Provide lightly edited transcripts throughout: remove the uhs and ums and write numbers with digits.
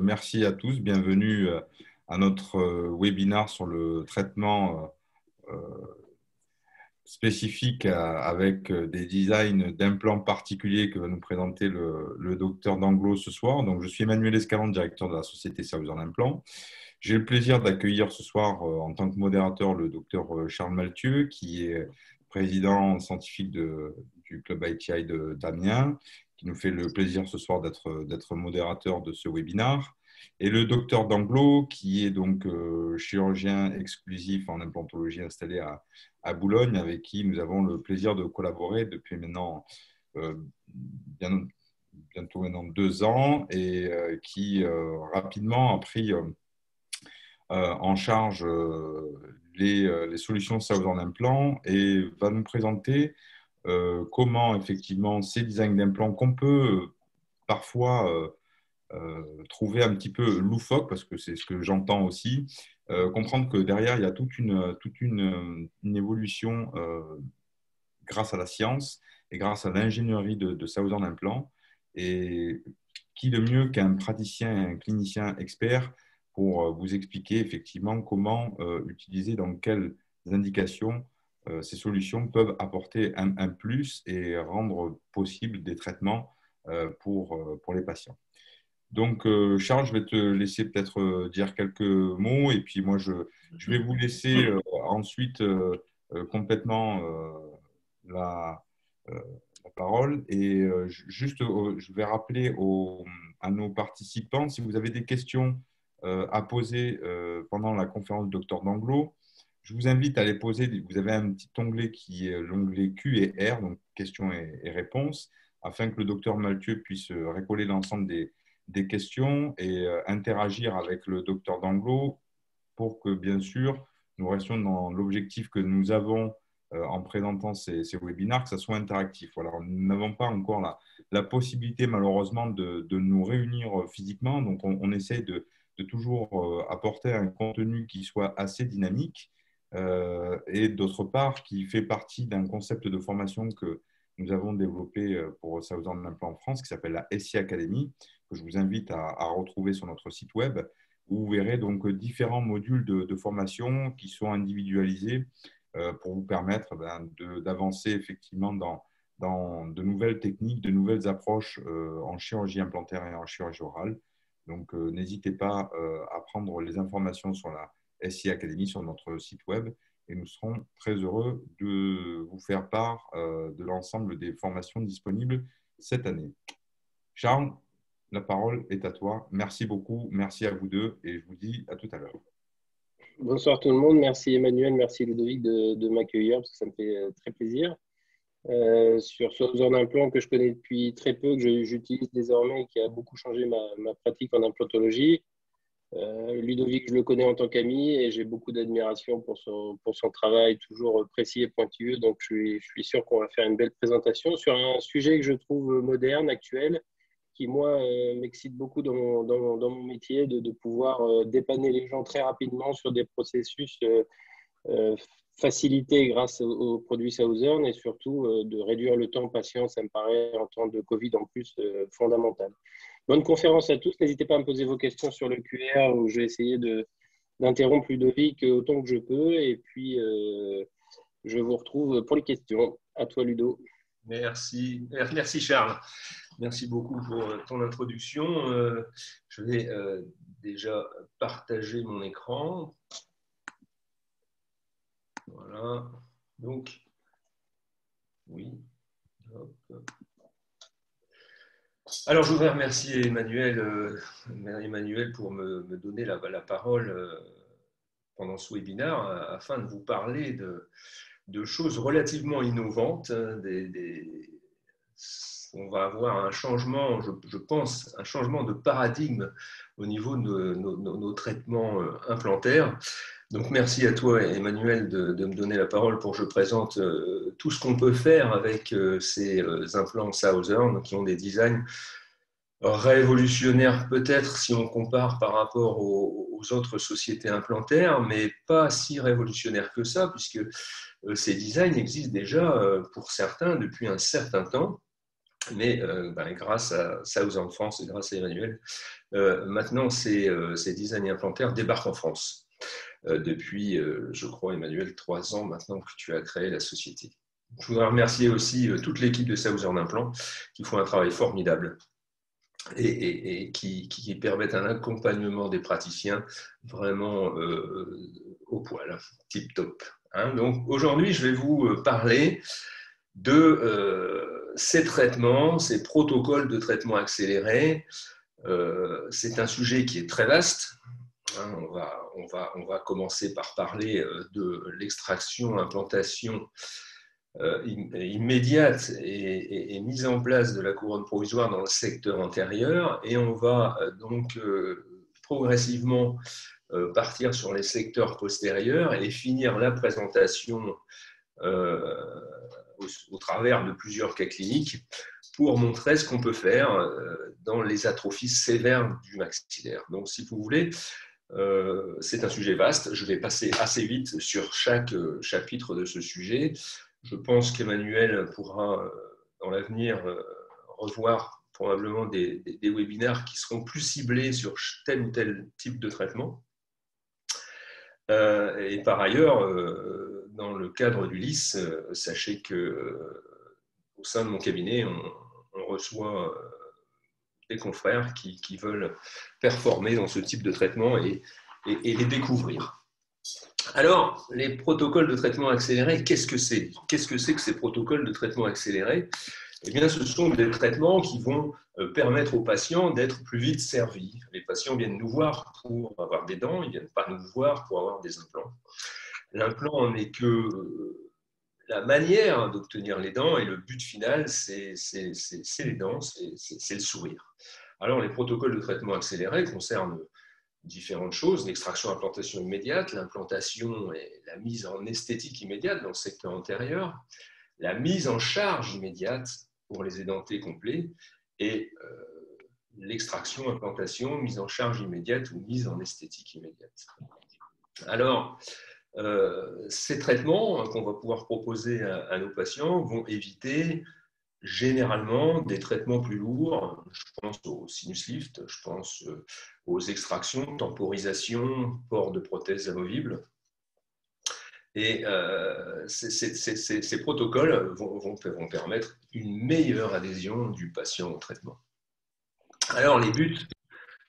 merci à tous. Bienvenue à notre webinaire sur le traitement spécifique avec des designs d'implants particuliers que va nous présenter le docteur Danglo ce soir. Donc, je suis Emmanuel Escalante, directeur de la société Saouzan Implant. J'ai le plaisir d'accueillir ce soir en tant que modérateur le docteur Charles Maltieu, qui est président scientifique du club ITI d'Amiens, qui nous fait le plaisir ce soir d'être modérateur de ce webinaire. Et le docteur Danglo, qui est donc chirurgien exclusif en implantologie installé à Boulogne, avec qui nous avons le plaisir de collaborer depuis maintenant bientôt maintenant 2 ans, et qui rapidement a pris en charge les solutions Saouzan Implant et va nous présenter comment effectivement ces designs d'implants qu'on peut parfois trouver un petit peu loufoque, parce que c'est ce que j'entends aussi, comprendre que derrière, il y a toute une évolution grâce à la science et grâce à l'ingénierie de Saouzan Implant. Et qui de mieux qu'un praticien et un clinicien expert pour vous expliquer effectivement comment utiliser, dans quelles indications ces solutions peuvent apporter un plus et rendre possible des traitements pour les patients. Donc, Charles, je vais te laisser peut-être dire quelques mots et puis moi, je vais vous laisser ensuite complètement la, euh, la parole. Et juste, je vais rappeler à nos participants, si vous avez des questions à poser pendant la conférence du docteur Danglo, je vous invite à les poser. Vous avez un petit onglet qui est l'onglet Q et R, donc questions et réponses, afin que le docteur Maltieu puisse récoller l'ensemble des questions et interagir avec le docteur Danglo pour que, bien sûr, nous restions dans l'objectif que nous avons en présentant ces webinaires, que ça soit interactif. Alors, nous n'avons pas encore la possibilité, malheureusement, de nous réunir physiquement. Donc, on essaie de toujours apporter un contenu qui soit assez dynamique et, d'autre part, qui fait partie d'un concept de formation que nous avons développé pour Saouzan Implant en France, qui s'appelle la SI Academy, que je vous invite à retrouver sur notre site web, où vous verrez donc différents modules de formation qui sont individualisés pour vous permettre d'avancer effectivement dans de nouvelles techniques, de nouvelles approches en chirurgie implantaire et en chirurgie orale. Donc, n'hésitez pas à prendre les informations sur la SI Academy sur notre site web et nous serons très heureux de vous faire part de l'ensemble des formations disponibles cette année. Charles, la parole est à toi. Merci beaucoup, merci à vous deux et je vous dis à tout à l'heure. Bonsoir tout le monde, merci Emmanuel, merci Ludovic de m'accueillir parce que ça me fait très plaisir. Sur Saouzan Implant que je connais depuis très peu, que j'utilise désormais et qui a beaucoup changé ma pratique en implantologie. Ludovic, je le connais en tant qu'ami et j'ai beaucoup d'admiration pour son travail toujours précis et pointilleux. Donc, je suis sûr qu'on va faire une belle présentation sur un sujet que je trouve moderne, actuel, qui, moi, m'excite beaucoup dans mon métier, de pouvoir dépanner les gens très rapidement sur des processus facilités grâce aux produits Saouzan et surtout de réduire le temps patient. Ça me paraît, en temps de Covid en plus, fondamental. Bonne conférence à tous. N'hésitez pas à me poser vos questions sur le QR où je vais essayer d'interrompre Ludovic autant que je peux. Et puis, je vous retrouve pour les questions. À toi, Ludo. Merci Charles. Merci beaucoup pour ton introduction. Je vais déjà partager mon écran. Voilà. Donc, oui. Hop. Alors, je voudrais remercier Emmanuel pour me donner la parole pendant ce webinaire afin de vous parler de choses relativement innovantes. On va avoir un changement, je pense, un changement de paradigme au niveau de nos traitements implantaires. Donc, merci à toi, Emmanuel, de me donner la parole pour que je présente tout ce qu'on peut faire avec ces implants Saouzan qui ont des designs révolutionnaires peut-être si on compare par rapport aux autres sociétés implantaires, mais pas si révolutionnaires que ça, puisque ces designs existent déjà pour certains depuis un certain temps. Mais grâce à Southern France et grâce à Emmanuel, maintenant ces designers implantaires débarquent en France. Depuis, je crois, Emmanuel, 3 ans maintenant que tu as créé la société. Je voudrais remercier aussi toute l'équipe de Southern Implant qui font un travail formidable et qui permettent un accompagnement des praticiens vraiment au poil, tip top. Hein. Donc aujourd'hui, je vais vous parler de ces traitements, ces protocoles de traitement accéléré. C'est un sujet qui est très vaste. Hein, on va commencer par parler de l'extraction, implantation immédiate et mise en place de la couronne provisoire dans le secteur antérieur, et on va donc progressivement partir sur les secteurs postérieurs et finir la présentation au travers de plusieurs cas cliniques pour montrer ce qu'on peut faire dans les atrophies sévères du maxillaire. Donc, si vous voulez, c'est un sujet vaste. Je vais passer assez vite sur chaque chapitre de ce sujet. Je pense qu'Emmanuel pourra, dans l'avenir, revoir probablement des webinaires qui seront plus ciblés sur tel ou tel type de traitement. Et par ailleurs, dans le cadre du LIS, sachez que au sein de mon cabinet, on reçoit des confrères qui veulent performer dans ce type de traitement et les découvrir. Alors, les protocoles de traitement accéléré, qu'est-ce que c'est? Qu'est-ce que c'est que ces protocoles de traitement accéléré? Eh bien, ce sont des traitements qui vont permettre aux patients d'être plus vite servis. Les patients viennent nous voir pour avoir des dents, ils ne viennent pas nous voir pour avoir des implants. L'implant n'est que la manière d'obtenir les dents, et le but final, c'est les dents, c'est le sourire. Alors, les protocoles de traitement accéléré concernent différentes choses, l'extraction implantation immédiate, l'implantation et la mise en esthétique immédiate dans le secteur antérieur, la mise en charge immédiate pour les édentés complets et l'extraction, implantation, mise en charge immédiate ou mise en esthétique immédiate. Alors, ces traitements qu'on va pouvoir proposer à nos patients vont éviter généralement des traitements plus lourds. Je pense au sinus lift, je pense aux extractions, temporisation, port de prothèses amovibles. Et ces protocoles vont permettre une meilleure adhésion du patient au traitement. Alors, les buts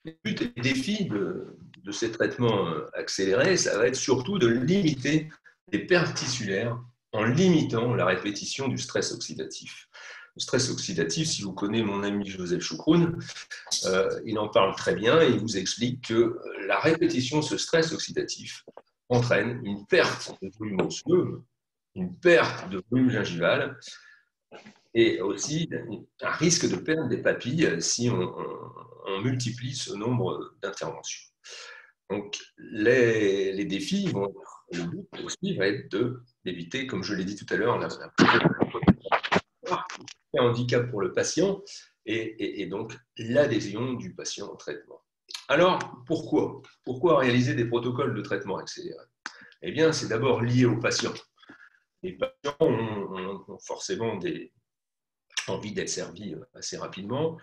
et défis de ces traitements accélérés, ça va être surtout de limiter les pertes tissulaires en limitant la répétition du stress oxydatif. Le stress oxydatif, si vous connaissez mon ami Joseph Choukroun, il en parle très bien et il vous explique que la répétition de ce stress oxydatif entraîne une perte de volume osseux, une perte de volume gingival et aussi un risque de perte des papilles si on multiplie ce nombre d'interventions. Donc, les défis vont être, le but aussi va être d'éviter, comme je l'ai dit tout à l'heure, un handicap pour le patient et donc l'adhésion du patient au traitement. Alors, pourquoi réaliser des protocoles de traitement accéléré? Eh bien, c'est d'abord lié aux patients. Les patients ont forcément envie d'être servis assez rapidement.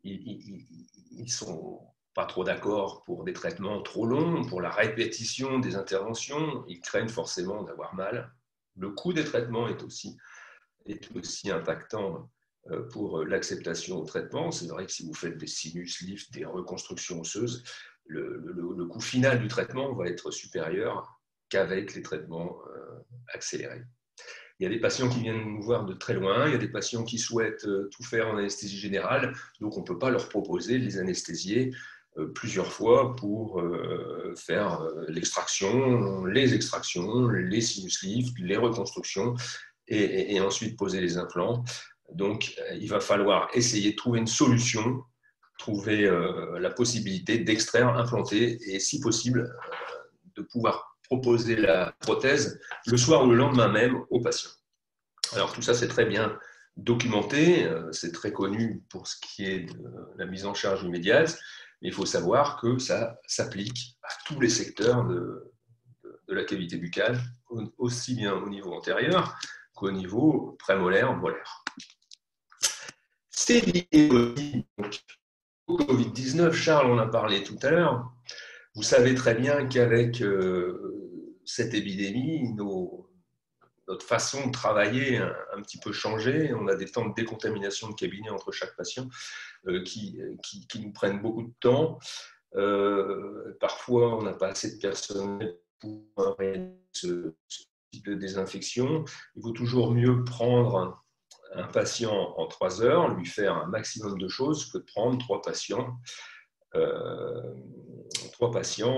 Ils ne sont pas trop d'accord pour des traitements trop longs, pour la répétition des interventions. Ils craignent forcément d'avoir mal. Le coût des traitements est aussi impactant pour l'acceptation au traitement. C'est vrai que si vous faites des sinus lifts, des reconstructions osseuses, le coût final du traitement va être supérieur qu'avec les traitements accélérés. Il y a des patients qui viennent nous voir de très loin, il y a des patients qui souhaitent tout faire en anesthésie générale, donc on ne peut pas leur proposer de les anesthésier plusieurs fois pour faire l'extraction, les extractions, les sinus lifts, les reconstructions et ensuite poser les implants. Donc il va falloir essayer de trouver une solution, trouver la possibilité d'extraire, implanter et si possible de pouvoir proposer la prothèse le soir ou le lendemain même aux patients. Alors tout ça, c'est très bien documenté, c'est très connu pour ce qui est de la mise en charge immédiate, mais il faut savoir que ça s'applique à tous les secteurs de la cavité buccale, aussi bien au niveau antérieur qu'au niveau prémolaire, molaire. C'est lié au Covid-19. Charles en a parlé tout à l'heure. Vous savez très bien qu'avec cette épidémie, notre façon de travailler a un petit peu changé. On a des temps de décontamination de cabinet entre chaque patient qui nous prennent beaucoup de temps. Parfois, on n'a pas assez de personnel pour réaliser ce type de désinfection. Il vaut toujours mieux prendre un patient en 3 heures, lui faire un maximum de choses que de prendre 3 patients. 3 patients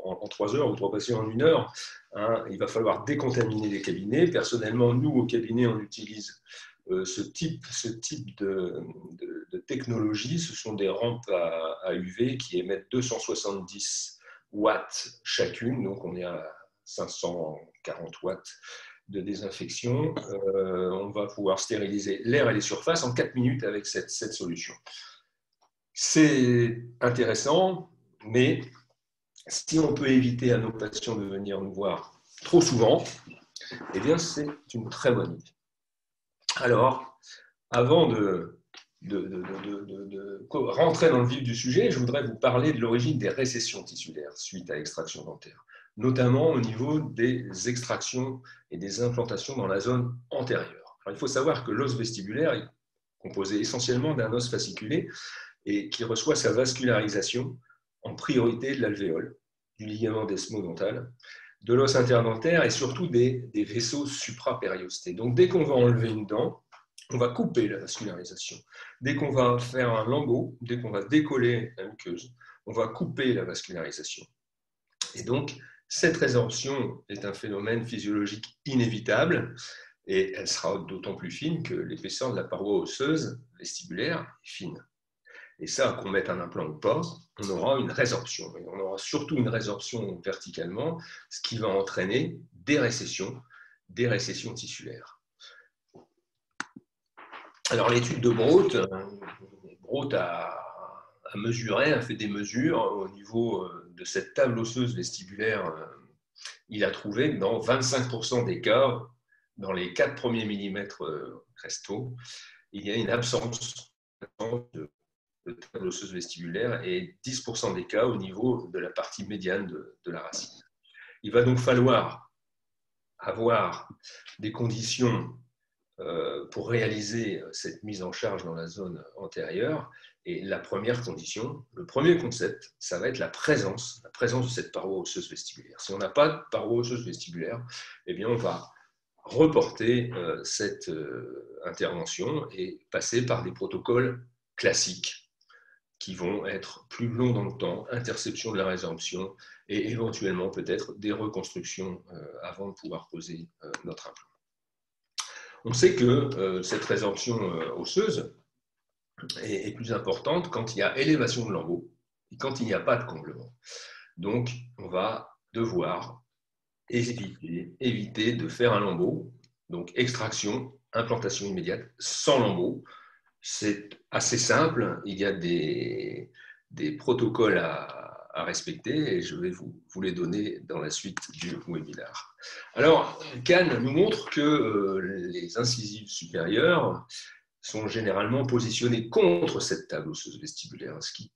en 3 heures ou 3 patients en 1 heure. Hein, il va falloir décontaminer les cabinets. Personnellement, nous, au cabinet, on utilise ce type de technologie. Ce sont des rampes à UV qui émettent 270 watts chacune. Donc, on est à 540 watts de désinfection. On va pouvoir stériliser l'air et les surfaces en 4 minutes avec cette solution. C'est intéressant, mais si on peut éviter à nos patients de venir nous voir trop souvent, eh bien, c'est une très bonne idée. Alors, avant de rentrer dans le vif du sujet, je voudrais vous parler de l'origine des récessions tissulaires suite à extraction dentaire, notamment au niveau des extractions et des implantations dans la zone antérieure. Alors, il faut savoir que l'os vestibulaire est composé essentiellement d'un os fasciculé et qui reçoit sa vascularisation en priorité de l'alvéole, du ligament desmo-dental, de l'os interdentaire et surtout des vaisseaux suprapériostés. Donc, dès qu'on va enlever une dent, on va couper la vascularisation. Dès qu'on va faire un lambeau, dès qu'on va décoller la muqueuse, on va couper la vascularisation. Et donc, cette résorption est un phénomène physiologique inévitable et elle sera d'autant plus fine que l'épaisseur de la paroi osseuse vestibulaire est fine. Et ça, qu'on mette un implant ou pas, on aura une résorption. Et on aura surtout une résorption verticalement, ce qui va entraîner des récessions tissulaires. Alors, l'étude de Brodt a mesuré, a fait des mesures au niveau de cette table osseuse vestibulaire. Il a trouvé que dans 25% des cas, dans les 4 premiers millimètres crestaux, il y a une absence de table osseuse vestibulaire et 10% des cas au niveau de la partie médiane de la racine. Il va donc falloir avoir des conditions pour réaliser cette mise en charge dans la zone antérieure. Et la première condition, le premier concept, ça va être la présence de cette paroi osseuse vestibulaire. Si on n'a pas de paroi osseuse vestibulaire, eh bien on va reporter cette intervention et passer par des protocoles classiques qui vont être plus longs dans le temps, interception de la résorption et éventuellement peut-être des reconstructions avant de pouvoir poser notre implant. On sait que cette résorption osseuse est plus importante quand il y a élévation de lambeaux et quand il n'y a pas de comblement. Donc, on va devoir éviter de faire un lambeau. Donc, extraction, implantation immédiate, sans lambeau. C'est assez simple. Il y a des protocoles à respecter et je vais vous les donner dans la suite du webinaire. Alors, Kahn nous montre que les incisives supérieures sont généralement positionnées contre cette table osseuse vestibulaire, ce qui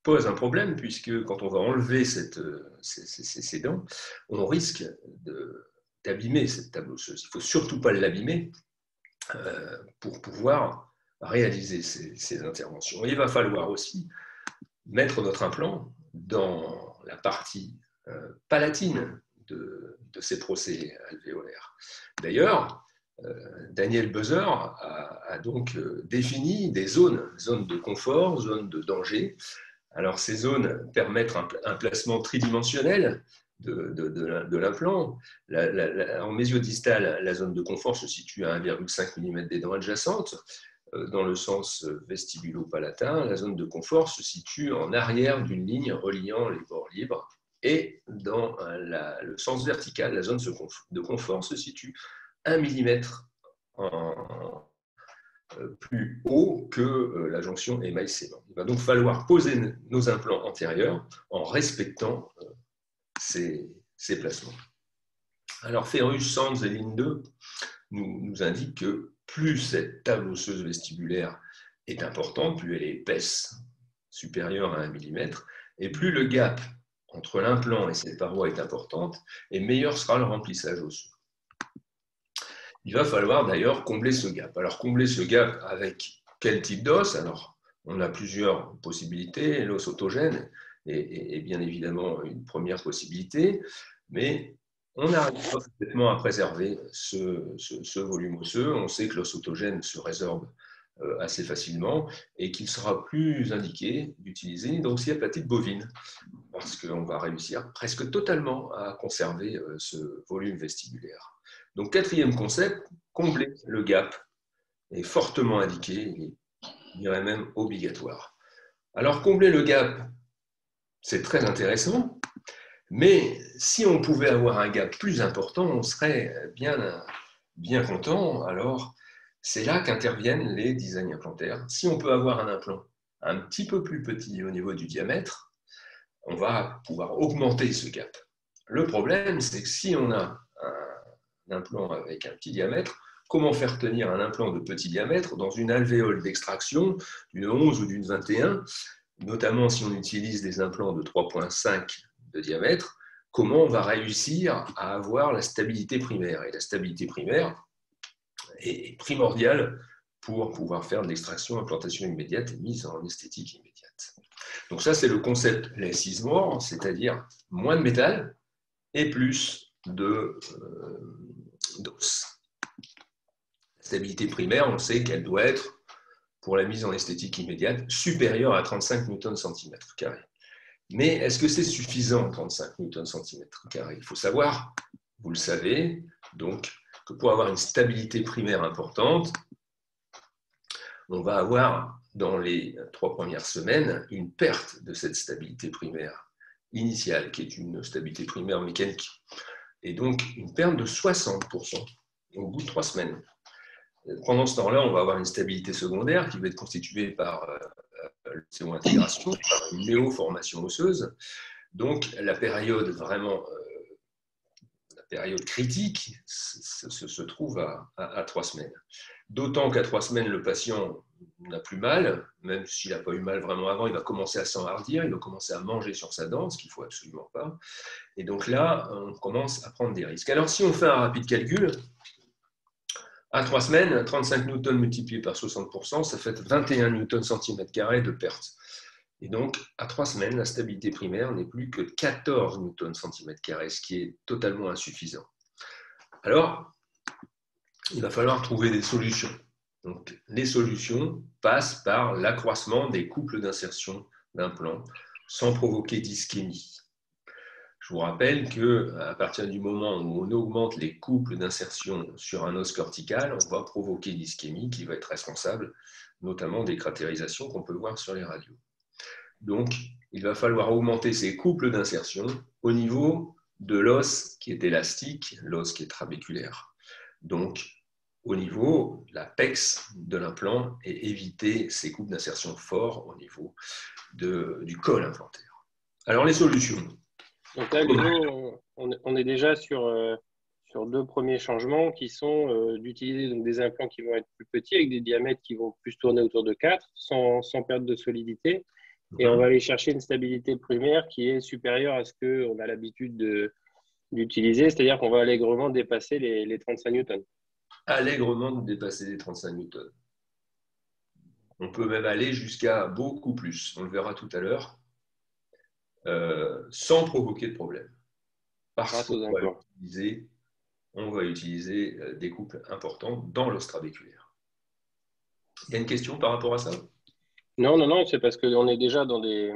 pose un problème puisque quand on va enlever ces dents, on risque d'abîmer cette table osseuse. Il ne faut surtout pas l'abîmer pour pouvoir réaliser ces interventions. Et il va falloir aussi mettre notre implant dans la partie palatine de ces procès alvéolaires. D'ailleurs, Daniel Buzzer a donc défini des zones de confort, zones de danger. Alors, ces zones permettent un placement tridimensionnel de l'implant. En mésiodistal, la zone de confort se situe à 1,5 mm des dents adjacentes. Dans le sens vestibulo-palatin, la zone de confort se situe en arrière d'une ligne reliant les bords libres. Et dans le sens vertical, la zone de confort se situe 1 mm plus haut que la jonction émail-sément. Il va donc falloir poser nos implants antérieurs en respectant ces placements. Alors, Ferrus, Sands et Linde nous indiquent que plus cette table osseuse vestibulaire est importante, plus elle est épaisse, supérieure à 1 mm, et plus le gap entre l'implant et cette paroi est importante, et meilleur sera le remplissage osseux. Il va falloir d'ailleurs combler ce gap. Alors combler ce gap avec quel type d'os? Alors on a plusieurs possibilités. L'os autogène est bien évidemment une première possibilité, mais on n'arrive pas complètement à préserver ce volume osseux. On sait que l'os autogène se résorbe assez facilement et qu'il sera plus indiqué d'utiliser une hydroxyapatite bovine parce qu'on va réussir presque totalement à conserver ce volume vestibulaire. Donc, quatrième concept, combler le gap est fortement indiqué, et je dirais même obligatoire. Alors, combler le gap, c'est très intéressant, mais si on pouvait avoir un gap plus important, on serait bien content. Alors, c'est là qu'interviennent les designs implantaires. Si on peut avoir un implant un petit peu plus petit au niveau du diamètre, on va pouvoir augmenter ce gap. Le problème, c'est que si on a un implant avec un petit diamètre, comment faire tenir un implant de petit diamètre dans une alvéole d'extraction d'une 11 ou d'une 21, notamment si on utilise des implants de 3,5 de diamètre, comment on va réussir à avoir la stabilité primaire? Et la stabilité primaire est primordiale pour pouvoir faire de l'extraction, implantation immédiate et mise en esthétique immédiate. Donc ça, c'est le concept less is more, c'est-à-dire moins de métal et plus d'os. La stabilité primaire, on sait qu'elle doit être, pour la mise en esthétique immédiate, supérieure à 35 Nm/cm². Mais est-ce que c'est suffisant, 35 Nm/cm²? Il faut savoir, vous le savez, donc, que pour avoir une stabilité primaire importante, on va avoir, dans les 3 premières semaines, une perte de cette stabilité primaire initiale, qui est une stabilité primaire mécanique, et donc une perte de 60% au bout de 3 semaines. Pendant ce temps-là, on va avoir une stabilité secondaire qui va être constituée par l'ostéo-intégration, par une néoformation osseuse. Donc, la période vraiment, la période critique se trouve à 3 semaines. D'autant qu'à 3 semaines, le patient n'a plus mal, même s'il n'a pas eu mal vraiment avant, il va commencer à s'enhardir, il va commencer à manger sur sa dent, ce qu'il ne faut absolument pas. Et donc là, on commence à prendre des risques. Alors, si on fait un rapide calcul, à 3 semaines, 35 newtons multiplié par 60%, ça fait 21 Nm/cm² de perte. Et donc, à 3 semaines, la stabilité primaire n'est plus que 14 Nm/cm², ce qui est totalement insuffisant. Alors, il va falloir trouver des solutions. Donc, les solutions passent par l'accroissement des couples d'insertion d'implants sans provoquer d'ischémie. Je vous rappelle qu'à partir du moment où on augmente les couples d'insertion sur un os cortical, on va provoquer l'ischémie qui va être responsable notamment des cratérisations qu'on peut voir sur les radios. Donc, il va falloir augmenter ces couples d'insertion au niveau de l'os qui est élastique, l'os qui est trabéculaire. Donc, au niveau de l'apex de l'implant et éviter ces couples d'insertion forts au niveau du col implantaire. Alors, les solutions. Donc là, Ludo, on est déjà sur 2 premiers changements qui sont d'utiliser donc des implants qui vont être plus petits avec des diamètres qui vont plus tourner autour de 4 sans perte de solidité. Et on va aller chercher une stabilité primaire qui est supérieure à ce qu'on a l'habitude d'utiliser, c'est-à-dire qu'on va allègrement dépasser les 35 newtons. Allègrement dépasser les 35 newtons. On peut même aller jusqu'à beaucoup plus, on le verra tout à l'heure, sans provoquer de problème. Parce qu'on va utiliser des couples importants dans l'os trabéculaire. Il y a une question par rapport à ça? Non, c'est parce qu'on est déjà dans des...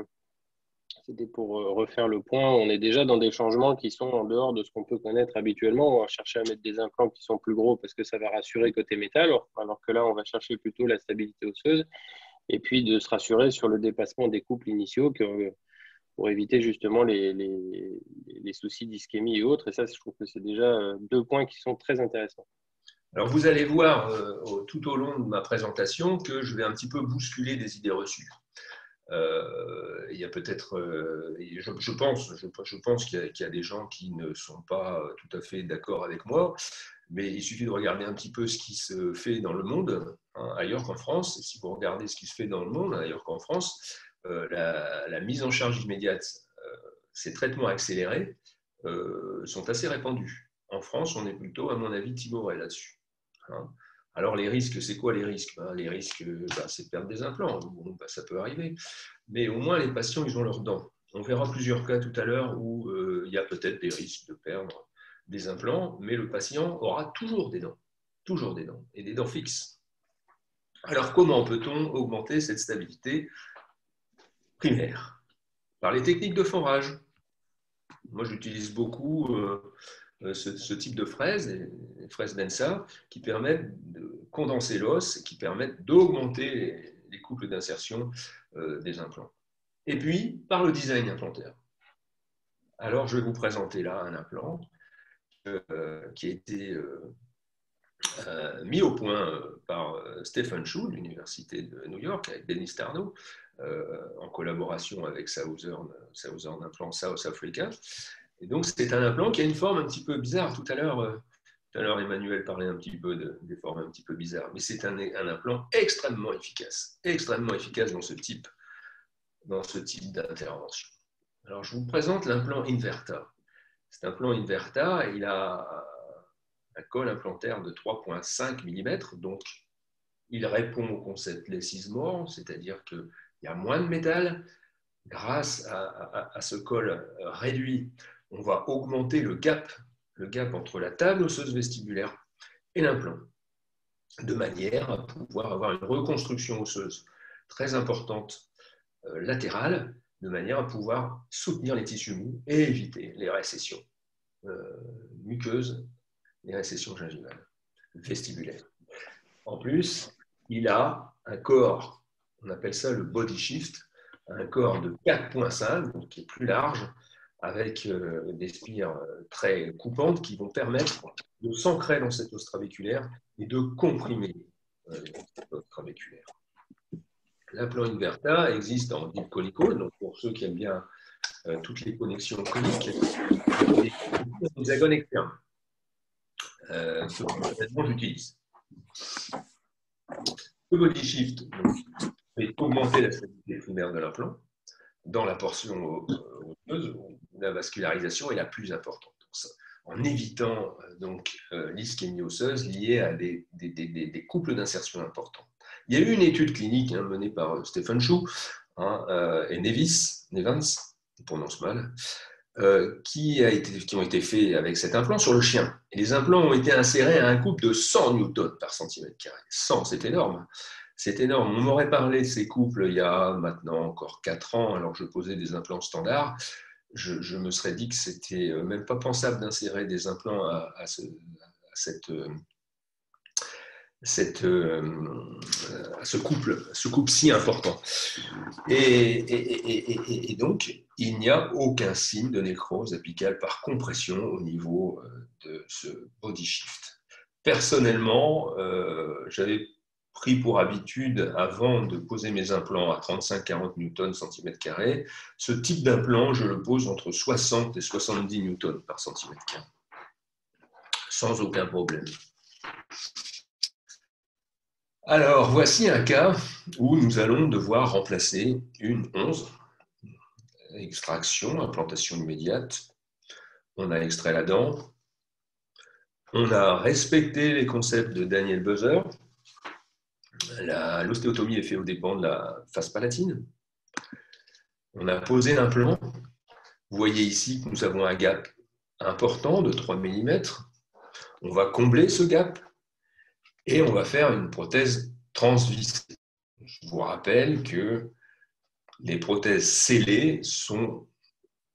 C'était pour refaire le point, on est déjà dans des changements qui sont en dehors de ce qu'on peut connaître habituellement. On va chercher à mettre des implants qui sont plus gros parce que ça va rassurer côté métal, alors que là, on va chercher plutôt la stabilité osseuse et puis de se rassurer sur le dépassement des couples initiaux pour éviter justement les soucis d'ischémie et autres. Et ça, je trouve que c'est déjà 2 points qui sont très intéressants. Alors, vous allez voir tout au long de ma présentation que je vais un petit peu bousculer des idées reçues. Il y a peut-être, je pense qu'il y a des gens qui ne sont pas tout à fait d'accord avec moi, mais il suffit de regarder un petit peu ce qui se fait dans le monde, hein, ailleurs qu'en France. Et si vous regardez ce qui se fait dans le monde, ailleurs qu'en France, la mise en charge immédiate, ces traitements accélérés sont assez répandus. En France, on est plutôt, à mon avis, timoré là-dessus. Hein. Alors les risques, c'est quoi les risques? Les risques, c'est de perdre des implants. Bon, ça peut arriver. Mais au moins, les patients, ils ont leurs dents. On verra plusieurs cas tout à l'heure où il y a peut-être des risques de perdre des implants, mais le patient aura toujours des dents, et des dents fixes. Alors, comment peut-on augmenter cette stabilité primaire? Par les techniques de forage. Moi, j'utilise beaucoup ce type de fraises, les fraises Densa, qui permettent de condenser l'os et qui permettent d'augmenter les couples d'insertion des implants. Et puis, par le design implantaire. Alors, je vais vous présenter là un implant qui a été mis au point par Stephen Chu de l'Université de New York avec Denis Tarnow, en collaboration avec Southern Implant South Africa. Et donc, c'est un implant qui a une forme un petit peu bizarre. Tout à l'heure, Emmanuel parlait un petit peu des formes un petit peu bizarres, mais c'est un implant extrêmement efficace dans ce type d'intervention. Alors, je vous présente l'implant Inverta. Cet implant Inverta, il a un col implantaire de 3,5 mm, donc il répond au concept less is more, c'est-à-dire qu'il y a moins de métal. Grâce à ce col réduit, on va augmenter le gap entre la table osseuse vestibulaire et l'implant, de manière à pouvoir avoir une reconstruction osseuse très importante latérale, de manière à pouvoir soutenir les tissus mous et éviter les récessions muqueuses, les récessions gingivales, vestibulaires. En plus, il a un corps, on appelle ça le body shift, un corps de 4,5, donc qui est plus large, avec des spires très coupantes qui vont permettre de s'ancrer dans cette os trabéculaire et de comprimer cette os trabéculaire. L'implant Inverta existe en deep conical, donc pour ceux qui aiment bien toutes les connexions coniques, des hexagones externes. Ce que j'utilise. Le body shift fait augmenter la stabilité primaire de l'implant dans la portion osseuse où la vascularisation est la plus importante, en évitant donc l'ischémie osseuse liée à des couples d'insertion importants. Il y a eu une étude clinique menée par Stephen Chu et Nevans, je prononce mal, qui ont été faits avec cet implant sur le chien. Et les implants ont été insérés à un couple de 100 newtons par centimètre carré. 100, c'est énorme. C'est énorme. On m'aurait parlé de ces couples il y a maintenant encore 4 ans, alors que je posais des implants standards. Je me serais dit que c'était même pas pensable d'insérer des implants à ce couple si important. Et donc, il n'y a aucun signe de nécrose apicale par compression au niveau de ce body shift. Personnellement, j'avais pris pour habitude, avant de poser mes implants à 35-40 newtons centimètre carré, ce type d'implant, je le pose entre 60 et 70 newtons par centimètre carré, sans aucun problème. Alors, voici un cas où nous allons devoir remplacer une 11, extraction, implantation immédiate. On a extrait la dent. On a respecté les concepts de Daniel Buzzer. L'ostéotomie est faite aux dépens de la face palatine. On a posé l'implant. Vous voyez ici que nous avons un gap important de 3 mm. On va combler ce gap et on va faire une prothèse transvissée. Je vous rappelle que les prothèses scellées sont,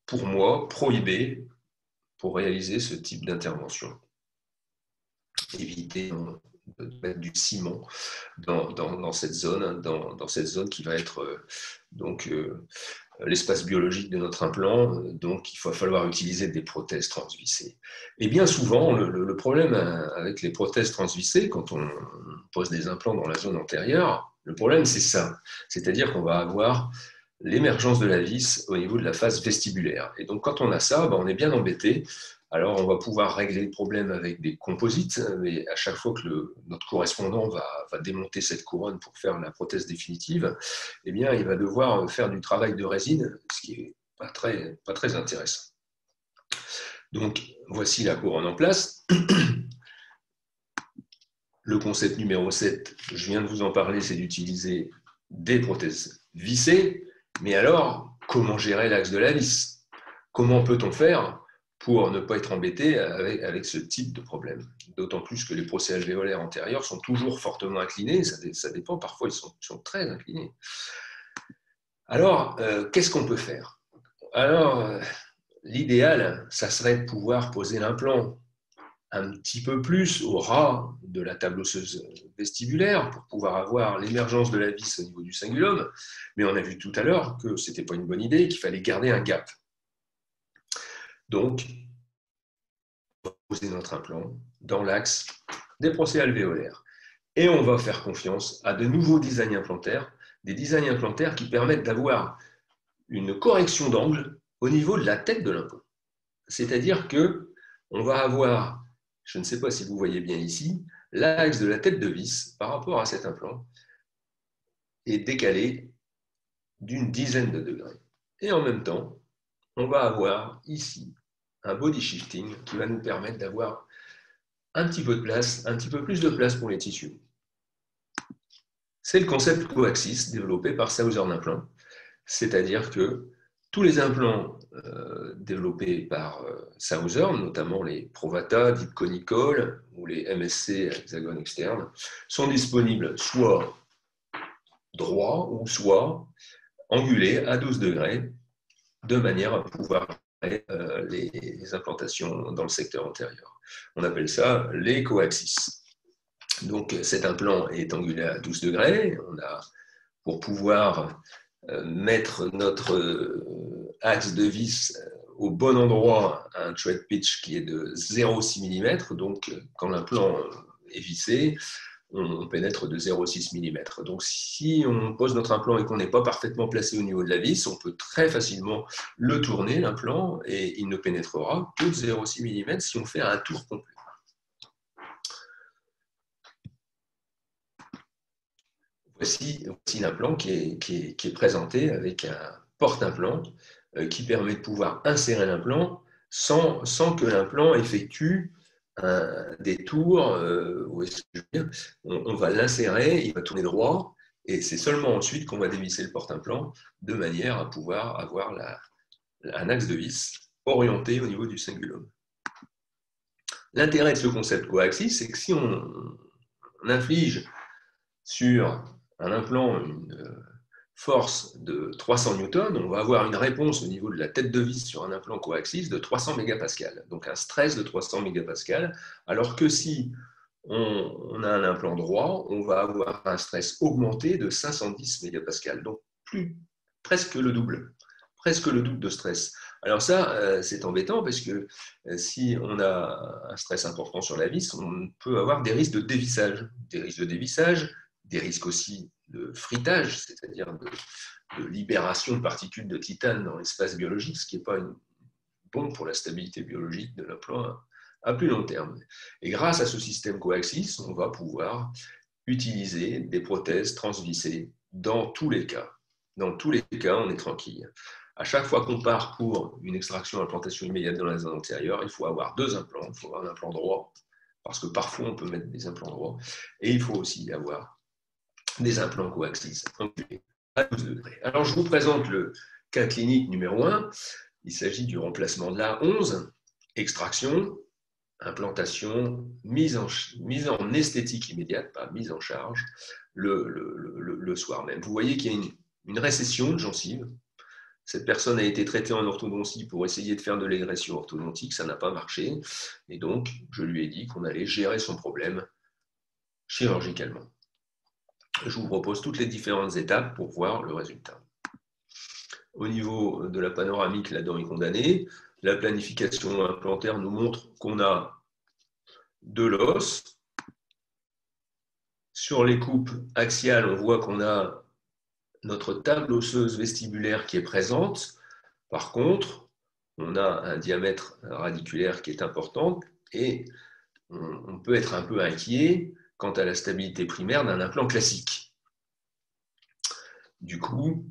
pour moi, prohibées pour réaliser ce type d'intervention. Éviter de mettre du ciment dans cette zone, dans cette zone qui va être l'espace biologique de notre implant, donc il va falloir utiliser des prothèses transvissées. Et bien souvent, le problème avec les prothèses transvissées, quand on pose des implants dans la zone antérieure, le problème c'est ça, c'est-à-dire qu'on va avoir l'émergence de la vis au niveau de la face vestibulaire. Et donc, quand on a ça, on est bien embêté. Alors, on va pouvoir régler le problème avec des composites, mais à chaque fois que notre correspondant va démonter cette couronne pour faire la prothèse définitive, eh bien, il va devoir faire du travail de résine, ce qui n'est pas très intéressant. Donc, voici la couronne en place. Le concept numéro 7, je viens de vous en parler, c'est d'utiliser des prothèses vissées. Mais alors, comment gérer l'axe de la vis? Comment peut-on faire pour ne pas être embêté avec ce type de problème? D'autant plus que les procès alvéolaires antérieurs sont toujours fortement inclinés. Ça dépend, parfois ils sont très inclinés. Alors, qu'est-ce qu'on peut faire? Alors, l'idéal, ça serait de pouvoir poser l'implant un petit peu plus au ras de la table osseuse vestibulaire pour pouvoir avoir l'émergence de la vis au niveau du cingulum. Mais on a vu tout à l'heure que ce n'était pas une bonne idée, qu'il fallait garder un gap. Donc, on va poser notre implant dans l'axe des procès alvéolaires. Et on va faire confiance à de nouveaux designs implantaires, des designs implantaires qui permettent d'avoir une correction d'angle au niveau de la tête de l'implant. C'est-à-dire qu'on va avoir, je ne sais pas si vous voyez bien ici, l'axe de la tête de vis par rapport à cet implant est décalé d'une dizaine de degrés. Et en même temps, on va avoir ici un body shifting qui va nous permettre d'avoir un petit peu de place, un petit peu plus de place pour les tissus. C'est le concept coaxis développé par Southern Implant, c'est-à-dire que tous les implants développés par Southern, notamment les Provata, Deep Conical ou les MSC à hexagone externe, sont disponibles soit droits ou soit angulés à 12 degrés, de manière à pouvoir les implantations dans le secteur antérieur. On appelle ça les coaxis. Donc cet implant est angulé à 12 degrés. On a, pour pouvoir mettre notre axe de vis au bon endroit, un thread pitch qui est de 0,6 mm. Donc quand l'implant est vissé, on pénètre de 0,6 mm. Donc si on pose notre implant et qu'on n'est pas parfaitement placé au niveau de la vis, on peut très facilement le tourner, l'implant, et il ne pénétrera que de 0,6 mm si on fait un tour complet. Voici l'implant qui est présenté avec un porte-implant qui permet de pouvoir insérer l'implant sans que l'implant effectue des tours. On va l'insérer, il va tourner droit, et c'est seulement ensuite qu'on va dévisser le porte-implant de manière à pouvoir avoir un axe de vis orienté au niveau du cingulum. L'intérêt de ce concept coaxis, c'est que si on inflige sur un implant une force de 300 newtons, on va avoir une réponse au niveau de la tête de vis sur un implant coaxis de 300 mégapascales, donc un stress de 300 mégapascales, alors que si on a un implant droit, on va avoir un stress augmenté de 510 mégapascales, donc presque le double de stress. Alors ça, c'est embêtant parce que si on a un stress important sur la vis, on peut avoir des risques de dévissage, des risques aussi de fritage, c'est-à-dire de libération de particules de titane dans l'espace biologique, ce qui n'est pas bon pour la stabilité biologique de l'implant à plus long terme. Et grâce à ce système coaxis, on va pouvoir utiliser des prothèses transvissées dans tous les cas. Dans tous les cas, on est tranquille. À chaque fois qu'on part pour une extraction implantation immédiate dans la zone antérieure, il faut avoir deux implants. Il faut avoir un implant droit, parce que parfois on peut mettre des implants droits, et il faut aussi avoir des implants coaxis à 12 degrés. Alors je vous présente le cas clinique numéro 1. Il s'agit du remplacement de la 11, extraction, implantation, mise en esthétique immédiate, pas mise en charge, le soir même. Vous voyez qu'il y a une récession de gencive. Cette personne a été traitée en orthodontie pour essayer de faire de l'égression orthodontique, ça n'a pas marché. Et donc, je lui ai dit qu'on allait gérer son problème chirurgicalement. Je vous propose toutes les différentes étapes pour voir le résultat. Au niveau de la panoramique, la dent est condamnée. La planification implantaire nous montre qu'on a de l'os. Sur les coupes axiales, on voit qu'on a notre table osseuse vestibulaire qui est présente. Par contre, on a un diamètre radiculaire qui est important et on peut être un peu inquiet quant à la stabilité primaire d'un implant classique. Du coup,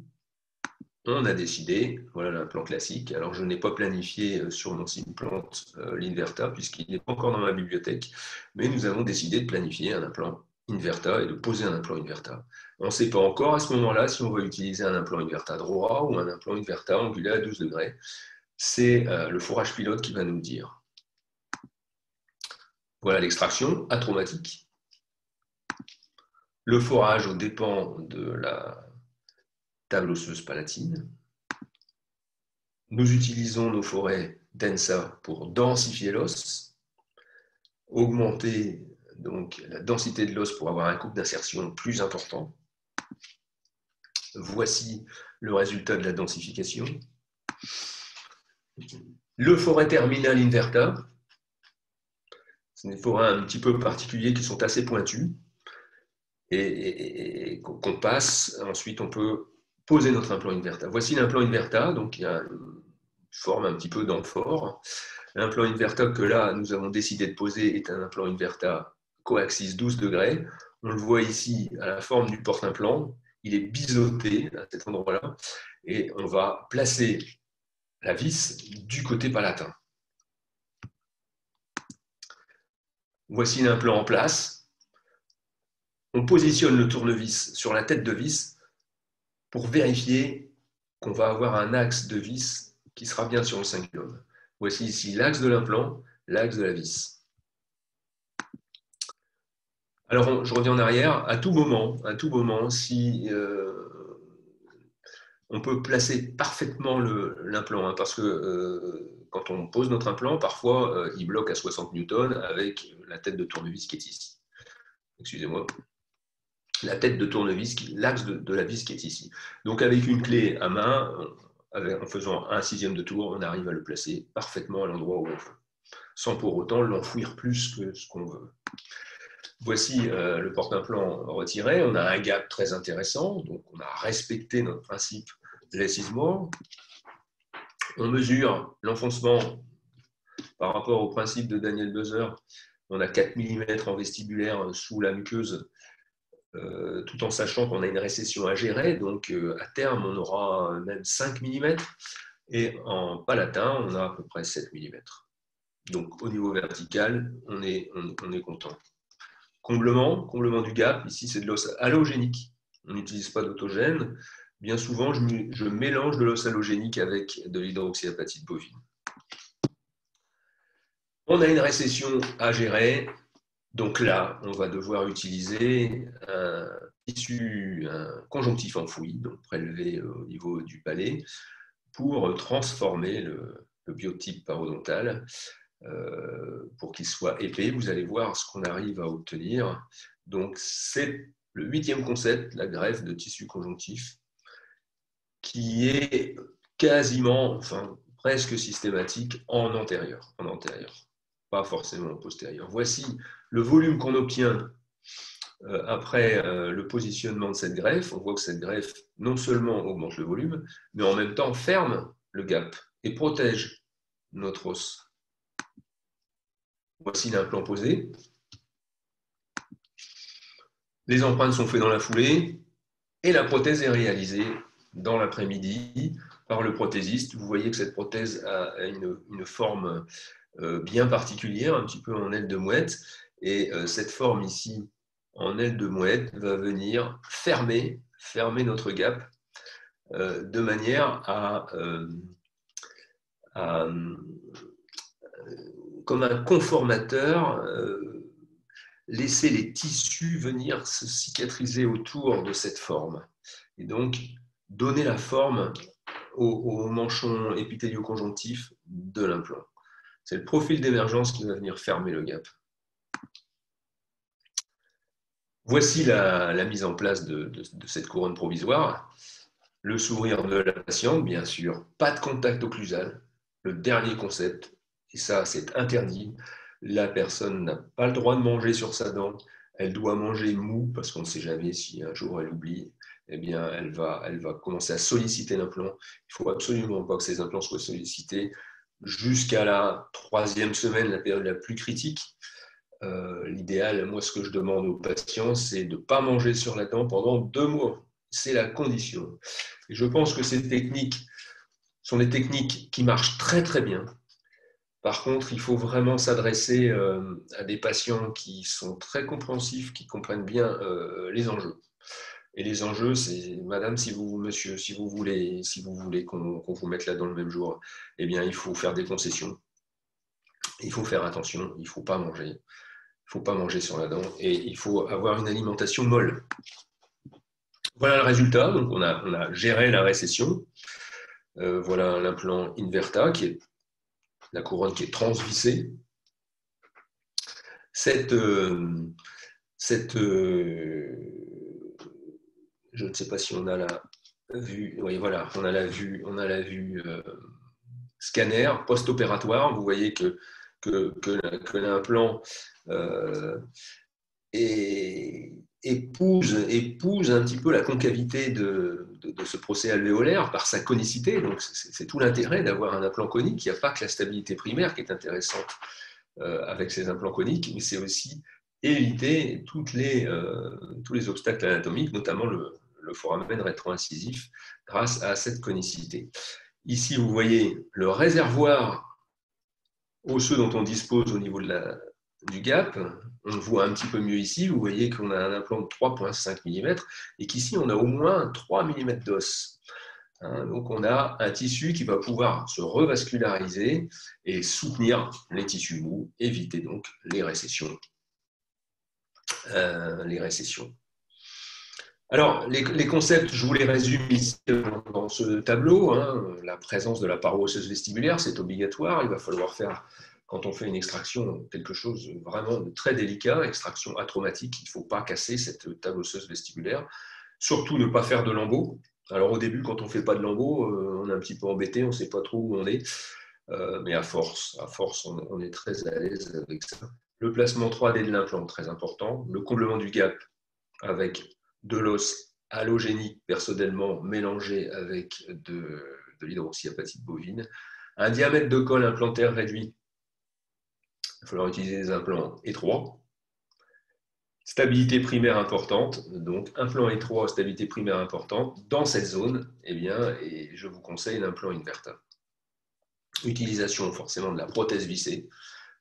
on a décidé, voilà l'implant classique. Alors, je n'ai pas planifié sur mon Simplant l'Inverta, puisqu'il n'est pas encore dans ma bibliothèque, mais nous avons décidé de planifier un implant Inverta et de poser un implant Inverta. On ne sait pas encore à ce moment-là si on va utiliser un implant Inverta Drora ou un implant Inverta angulé à 12 degrés. C'est le forage pilote qui va nous le dire. Voilà l'extraction atraumatique. Le forage dépend de la table osseuse palatine. Nous utilisons nos forêts DENSA pour densifier l'os, augmenter donc la densité de l'os pour avoir un couple d'insertion plus important. Voici le résultat de la densification. Le forêt terminal Inverta, c'est des forêts un petit peu particuliers qui sont assez pointus et qu'on passe. Ensuite, on peut poser notre implant Inverta. Voici l'implant Inverta, donc il y a une forme un petit peu d'amphore. L'implant Inverta que là, nous avons décidé de poser est un implant Inverta coaxis 12 degrés. On le voit ici à la forme du porte-implant. Il est biseauté à cet endroit-là. Et on va placer la vis du côté palatin. Voici l'implant en place. On positionne le tournevis sur la tête de vis pour vérifier qu'on va avoir un axe de vis qui sera bien sur le cingulum. Voici ici l'axe de l'implant, l'axe de la vis. Alors, je reviens en arrière. À tout moment, si on peut placer parfaitement l'implant, parce que quand on pose notre implant, parfois, il bloque à 60 newtons avec la tête de tournevis qui est ici. Excusez-moi. La tête de tournevis, l'axe de la vis qui est ici. Donc, avec une clé à main, en faisant un sixième de tour, on arrive à le placer parfaitement à l'endroit où on veut, sans pour autant l'enfouir plus que ce qu'on veut. Voici le porte-implant retiré. On a un gap très intéressant, donc on a respecté notre principe less is more. On mesure l'enfoncement par rapport au principe de Daniel Buzzer. On a 4 mm en vestibulaire sous la muqueuse, tout en sachant qu'on a une récession à gérer. Donc à terme, on aura même 5 mm. Et en palatin, on a à peu près 7 mm. Donc au niveau vertical, on est content. Comblement du gap, ici c'est de l'os allogénique. On n'utilise pas d'autogène. Bien souvent, je mélange de l'os allogénique avec de l'hydroxyapatite bovine. On a une récession à gérer. Donc là, on va devoir utiliser un tissu, un conjonctif enfoui, donc prélevé au niveau du palais, pour transformer le biotype parodontal pour qu'il soit épais. Vous allez voir ce qu'on arrive à obtenir. Donc, c'est le 8e concept, la greffe de tissu conjonctif, qui est quasiment, enfin presque systématique en antérieur, pas forcément en postérieur. Voici le volume qu'on obtient après le positionnement de cette greffe. On voit que cette greffe non seulement augmente le volume, mais en même temps ferme le gap et protège notre os. Voici l'implant posé. Les empreintes sont faites dans la foulée et la prothèse est réalisée dans l'après-midi par le prothésiste. Vous voyez que cette prothèse a une forme bien particulière, un petit peu en aile de mouette. Et cette forme ici, en aile de mouette, va venir fermer notre gap de manière à comme un conformateur, laisser les tissus venir se cicatriser autour de cette forme. Et donc, donner la forme au manchon épithélio-conjonctif de l'implant. C'est le profil d'émergence qui va venir fermer le gap. Voici la mise en place de cette couronne provisoire. Le sourire de la patiente, bien sûr. Pas de contact occlusal. Le dernier concept. Et ça, c'est interdit. La personne n'a pas le droit de manger sur sa dent. Elle doit manger mou parce qu'on ne sait jamais si un jour elle oublie. eh bien, elle va commencer à solliciter l'implant. Il ne faut absolument pas que ces implants soient sollicités jusqu'à la 3e semaine, la période la plus critique. L'idéal, moi, ce que je demande aux patients, c'est de ne pas manger sur la dent pendant 2 mois. C'est la condition. Et je pense que ces techniques sont des techniques qui marchent très, très bien. Par contre, il faut vraiment s'adresser à des patients qui sont très compréhensifs, qui comprennent bien les enjeux. Et les enjeux, c'est, madame, monsieur, si vous voulez qu'on vous mette là dans le même jour, eh bien, il faut faire des concessions. Il faut faire attention, il ne faut pas manger. Il ne faut pas manger sur la dent et il faut avoir une alimentation molle. Voilà le résultat. Donc, on a géré la récession. Voilà l'implant Inverta, qui est la couronne qui est transvissée. Je ne sais pas si on a la vue. Oui, voilà, on a la vue scanner post-opératoire. Vous voyez que l'implant épouse un petit peu la concavité de ce procès alvéolaire par sa conicité. Donc, c'est tout l'intérêt d'avoir un implant conique. Il n'y a pas que la stabilité primaire qui est intéressante avec ces implants coniques, mais c'est aussi éviter tous les obstacles anatomiques, notamment le foramen rétro-incisif, grâce à cette conicité. Ici, vous voyez le réservoir osseux dont on dispose au niveau du gap. On le voit un petit peu mieux ici. Vous voyez qu'on a un implant de 3,5 mm et qu'ici, on a au moins 3 mm d'os. Donc, on a un tissu qui va pouvoir se revasculariser et soutenir les tissus mous, éviter donc les récessions. Alors, les concepts, je vous les résume ici dans ce tableau. La présence de la paroi osseuse vestibulaire, c'est obligatoire. Il va falloir faire, quand on fait une extraction, quelque chose vraiment de très délicat, extraction atraumatique. Il ne faut pas casser cette table osseuse vestibulaire. Surtout ne pas faire de lambeaux. Alors au début, quand on ne fait pas de lambeaux, on est un petit peu embêté, on ne sait pas trop où on est. Mais à force, on est très à l'aise avec ça. Le placement 3D de l'implant, très important. Le comblement du gap avec de l'os allogénique personnellement mélangé avec de l'hydroxyapatite bovine. Un diamètre de colle implantaire réduit. Il va falloir utiliser des implants étroits. Stabilité primaire importante, donc implant étroit, stabilité primaire importante. Dans cette zone, eh bien, et je vous conseille l'implant Inverta. Utilisation forcément de la prothèse vissée,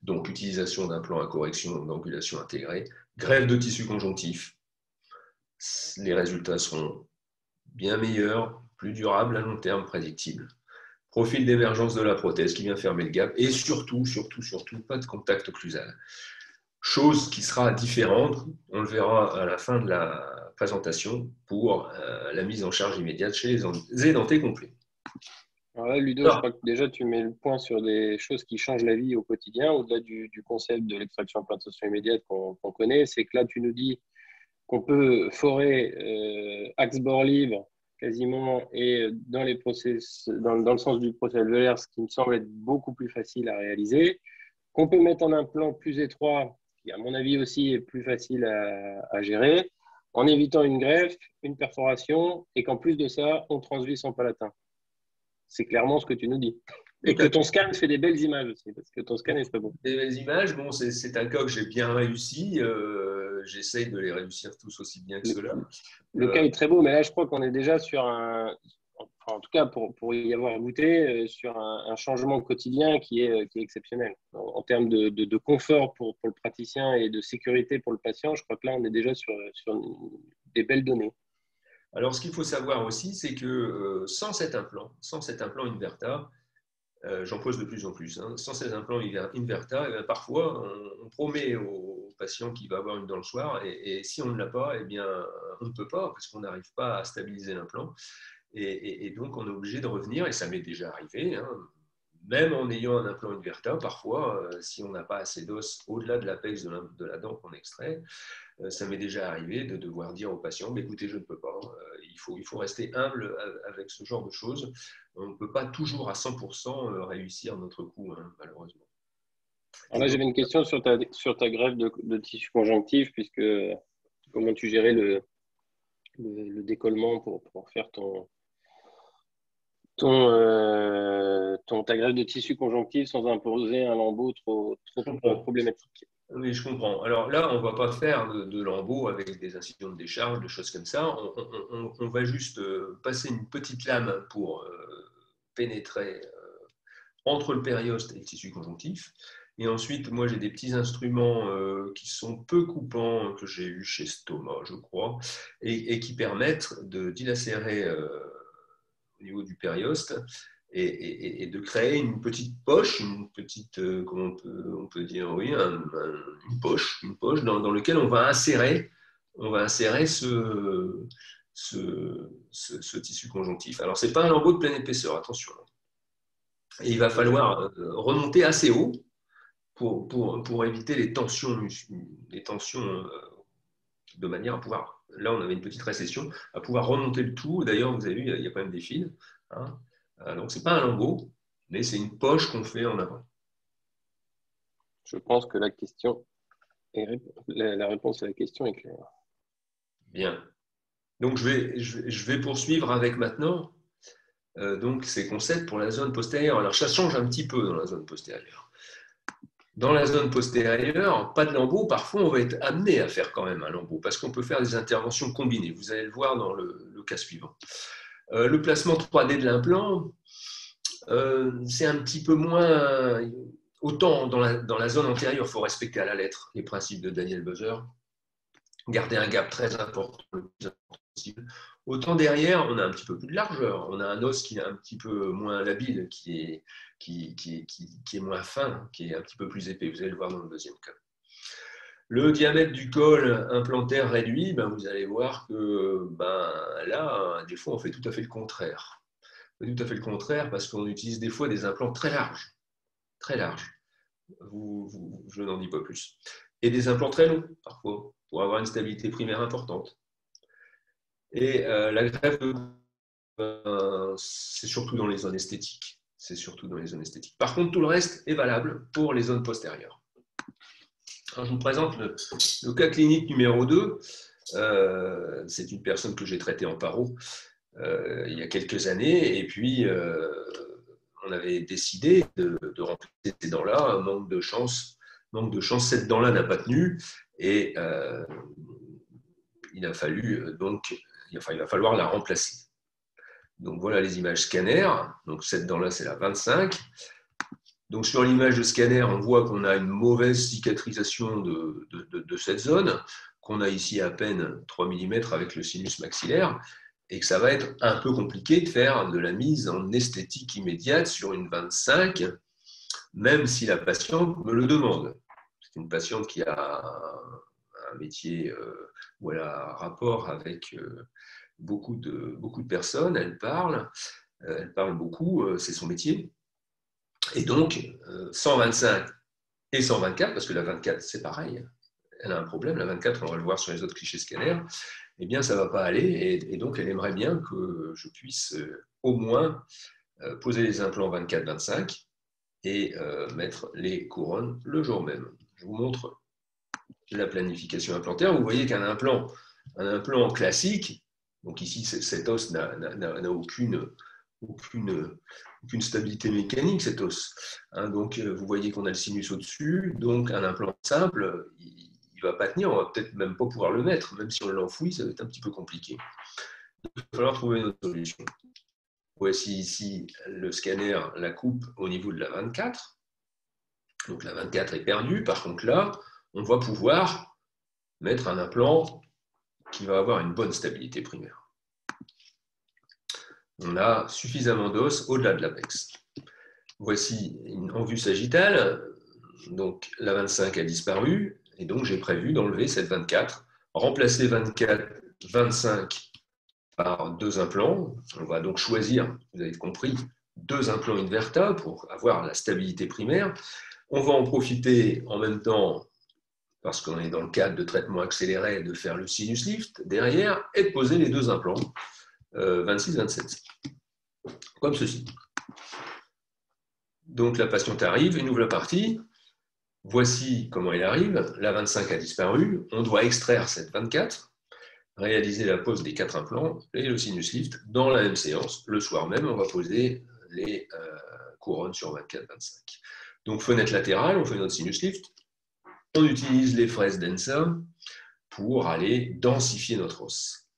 donc utilisation d'implants à correction d'angulation intégrée, greffe de tissu conjonctif. Les résultats seront bien meilleurs, plus durables à long terme, prédictibles. Profil d'émergence de la prothèse qui vient fermer le gap et surtout, pas de contact occlusal. Chose qui sera différente, on le verra à la fin de la présentation, pour la mise en charge immédiate chez les édentés complets. Alors là, Ludo, je crois que déjà tu mets le point sur des choses qui changent la vie au quotidien, au-delà du concept de l'extraction implantation immédiate qu'on connaît. C'est que là, tu nous dis qu'on peut forer axe bord libre quasiment et dans le sens du procès alvéolaire, ce qui me semble être beaucoup plus facile à réaliser, qu'on peut mettre en implant plus étroit, qui à mon avis aussi est plus facile à gérer, en évitant une greffe, une perforation, et qu'en plus de ça, on transvisse en palatin. C'est clairement ce que tu nous dis. Et que ton scan fait des belles images aussi, parce que ton scan est très bon. Des belles images, bon, c'est un cas que j'ai bien réussi. J'essaye de les réussir tous aussi bien que cela. Le cas est très beau, mais là, je crois qu'on est déjà sur en tout cas pour y avoir goûté, sur un changement quotidien qui est exceptionnel. En termes de confort pour le praticien et de sécurité pour le patient, je crois que là, on est déjà sur des belles données. Alors, ce qu'il faut savoir aussi, c'est que sans cet implant Inverta, j'en pose de plus en plus, sans cet implant Inverta, parfois, on promet au patient qu'il va avoir une dent le soir, et si on ne l'a pas, eh bien, on ne peut pas, parce qu'on n'arrive pas à stabiliser l'implant. Et donc, on est obligé de revenir, et ça m'est déjà arrivé, même en ayant un implant Inverta, parfois, si on n'a pas assez d'os au-delà de l'apex de la dent qu'on extrait, ça m'est déjà arrivé de devoir dire au patient, écoutez, je ne peux pas, il faut rester humble avec ce genre de choses. On ne peut pas toujours à 100% réussir notre coup, malheureusement. Alors là, j'avais une question sur ta greffe de tissu conjonctif, puisque comment tu gérais le décollement pour faire ta greffe de tissu conjonctif sans imposer un lambeau trop problématique. Oui, je comprends. Alors là, on ne va pas faire de lambeaux avec des incisions de décharge, des choses comme ça. On va juste passer une petite lame pour pénétrer entre le périoste et le tissu conjonctif. Et ensuite, moi, j'ai des petits instruments qui sont peu coupants, que j'ai eu chez Stoma, je crois, et qui permettent de dilacérer au niveau du périoste et de créer une petite poche, une petite, comment on peut dire, oui, une poche dans laquelle on va insérer ce tissu conjonctif. Alors, ce n'est pas un lambeau de pleine épaisseur, attention. Et il va falloir remonter assez haut pour éviter les tensions de manière à pouvoir, là on avait une petite récession, à pouvoir remonter le tout. D'ailleurs, vous avez vu, il y a quand même des fils. Hein. Donc, ce n'est pas un lambeau, mais c'est une poche qu'on fait en avant. Je pense que la réponse à la question est claire. Bien. Donc, je vais poursuivre avec maintenant donc, ces concepts pour la zone postérieure. Alors, ça change un petit peu dans la zone postérieure. Dans la zone postérieure, pas de lambeau. Parfois, on va être amené à faire quand même un lambeau parce qu'on peut faire des interventions combinées. Vous allez le voir dans le cas suivant. Le placement 3D de l'implant, c'est un petit peu moins. Autant dans la zone antérieure, il faut respecter à la lettre les principes de Daniel Buser, garder un gap très important, le plus important possible. Autant derrière, on a un petit peu plus de largeur. On a un os qui est un petit peu moins labile, qui est moins fin, qui est un petit peu plus épais. Vous allez le voir dans le deuxième cas. Le diamètre du col implantaire réduit, vous allez voir que là, des fois, on fait tout à fait le contraire. On fait tout à fait le contraire parce qu'on utilise des fois des implants très larges. Très larges. Je n'en dis pas plus. Et des implants très longs, parfois, pour avoir une stabilité primaire importante. Et la greffe de c'est surtout dans les zones esthétiques. C'est surtout dans les zones esthétiques. Par contre, tout le reste est valable pour les zones postérieures. Alors, je vous présente le cas clinique numéro 2. C'est une personne que j'ai traitée en paro il y a quelques années. Et puis, on avait décidé de remplacer ces dents-là. Manque de chance, cette dent-là n'a pas tenu. Et il va falloir la remplacer. Donc voilà les images scanner. Donc cette dent-là, c'est la 25. Donc sur l'image de scanner, on voit qu'on a une mauvaise cicatrisation de cette zone, qu'on a ici à peine 3 mm avec le sinus maxillaire, et que ça va être un peu compliqué de faire de la mise en esthétique immédiate sur une 25, même si la patiente me le demande. C'est une patiente qui a un métier où elle a un rapport avec beaucoup de personnes, elle parle beaucoup, c'est son métier. Et donc, 125 et 124, parce que la 24, c'est pareil, elle a un problème, la 24, on va le voir sur les autres clichés scanners, eh bien, ça ne va pas aller, et donc elle aimerait bien que je puisse au moins poser les implants 24-25 et mettre les couronnes le jour même. Je vous montre la planification implantaire. Vous voyez qu'un implant classique, donc ici, cet os n'a aucune stabilité mécanique, cet os. Donc, vous voyez qu'on a le sinus au-dessus, donc un implant simple, il ne va pas tenir, on ne va peut-être même pas pouvoir le mettre, même si on l'enfouit, ça va être un petit peu compliqué. Donc, il va falloir trouver une autre solution. Voici ici le scanner, la coupe au niveau de la 24. Donc, la 24 est perdue. Par contre, là, on va pouvoir mettre un implant qui va avoir une bonne stabilité primaire. On a suffisamment d'os au-delà de l'apex. Voici en vue sagittale. Donc, la 25 a disparu. Et donc, j'ai prévu d'enlever cette 24, remplacer 25 par 2 implants. On va donc choisir, vous avez compris, 2 implants Inverta pour avoir la stabilité primaire. On va en profiter en même temps, parce qu'on est dans le cadre de traitement accéléré, de faire le sinus lift derrière et de poser les 2 implants 26-27, comme ceci. Donc la patiente arrive, une nouvelle partie. Voici comment elle arrive. La 25 a disparu. On doit extraire cette 24. réaliser la pose des 4 implants et le sinus lift dans la même séance. Le soir même, on va poser les couronnes sur 24-25. Donc, fenêtre latérale, on fait notre sinus lift. On utilise les fraises Densa pour aller densifier notre os.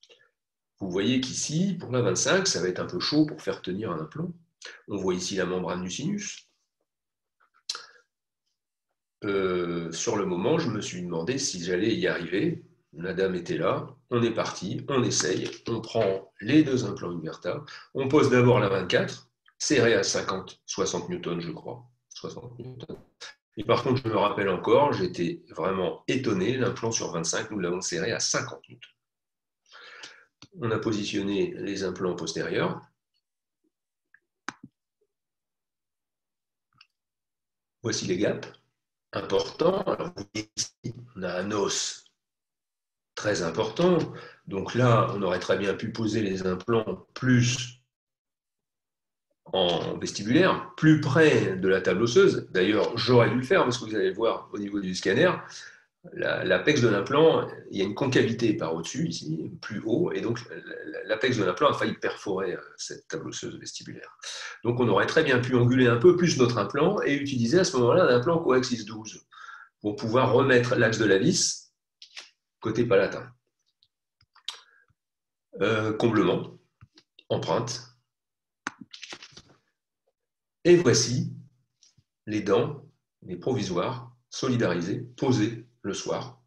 Vous voyez qu'ici, pour la 25, ça va être un peu chaud pour faire tenir un implant. On voit ici la membrane du sinus. Sur le moment, je me suis demandé si j'allais y arriver. La dame était là, on est parti, on essaye, on prend les 2 implants Inverta, on pose d'abord la 24, serré à 60 newtons, je crois. 60 newtons. Et par contre, je me rappelle encore, j'étais vraiment étonné, l'implant sur 25, nous l'avons serré à 50 newtons. On a positionné les implants postérieurs. Voici les gaps importants. Alors, vous voyez ici, on a un os très important. Donc là, on aurait très bien pu poser les implants plus en vestibulaire, plus près de la table osseuse. D'ailleurs, j'aurais dû le faire parce que vous allez voir au niveau du scanner, l'apex de l'implant, il y a une concavité par au-dessus, ici, plus haut, et donc l'apex de l'implant a failli perforer cette table osseuse vestibulaire. Donc on aurait très bien pu anguler un peu plus notre implant et utiliser à ce moment-là un implant coaxis 12 pour pouvoir remettre l'axe de la vis côté palatin. Comblement, empreinte. Et voici les dents, les provisoires, solidarisées, posées le soir.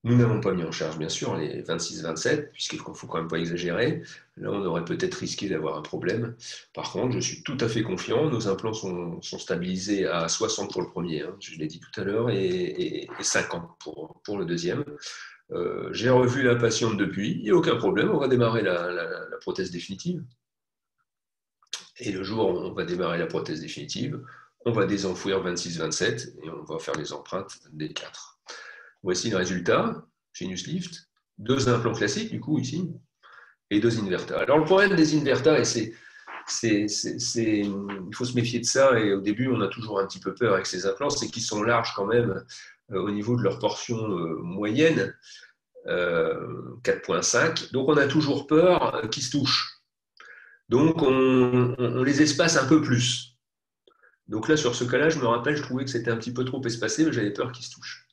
Nous n'avons pas mis en charge, bien sûr, les 26-27, puisqu'il ne faut quand même pas exagérer. Là, on aurait peut-être risqué d'avoir un problème. Par contre, je suis tout à fait confiant. Nos implants sont stabilisés à 60 pour le premier, hein, je l'ai dit tout à l'heure, et 50 pour le deuxième. J'ai revu la patiente depuis, il n'y a aucun problème, on va démarrer la prothèse définitive. Et le jour où on va démarrer la prothèse définitive, on va désenfouir 26-27 et on va faire les empreintes des 4. Voici le résultat, sinus lift, 2 implants classiques du coup ici, et 2 inverta. Alors le problème des inverta, et il faut se méfier de ça, et au début on a toujours un petit peu peur avec ces implants, c'est qu'ils sont larges quand même au niveau de leur portion moyenne, 4,5, donc on a toujours peur qu'ils se touchent. Donc, on les espace un peu plus. Donc là, sur ce cas-là, je me rappelle, je trouvais que c'était un petit peu trop espacé, mais j'avais peur qu'ils se touchent.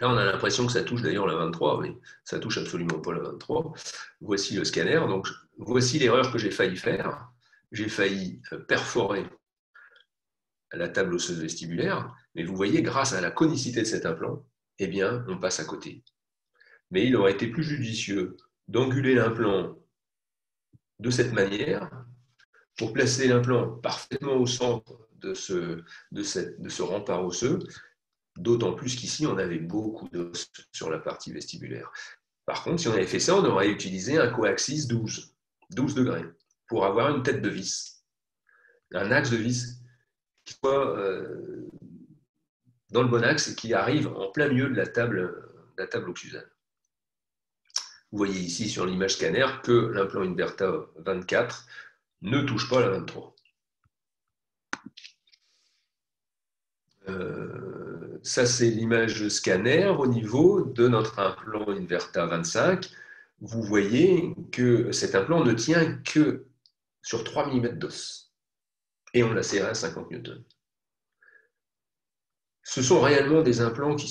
Là, on a l'impression que ça touche d'ailleurs la 23, mais ça touche absolument pas la 23. Voici le scanner. Donc, voici l'erreur que j'ai failli faire. J'ai failli perforer la table osseuse vestibulaire, mais vous voyez, grâce à la conicité de cet implant, eh bien, on passe à côté. Mais il aurait été plus judicieux d'anguler l'implant de cette manière, pour placer l'implant parfaitement au centre de ce rempart osseux, d'autant plus qu'ici, on avait beaucoup d'os sur la partie vestibulaire. Par contre, si on avait fait ça, on aurait utilisé un coaxis 12 degrés, pour avoir une tête de vis, un axe de vis qui soit dans le bon axe et qui arrive en plein milieu de la table occlusale. Vous voyez ici sur l'image scanner que l'implant Inverta 24 ne touche pas la 23. Ça, c'est l'image scanner au niveau de notre implant Inverta 25. Vous voyez que cet implant ne tient que sur 3 mm d'os. Et on l'a serré à 50 newtons. Ce sont réellement des implants qui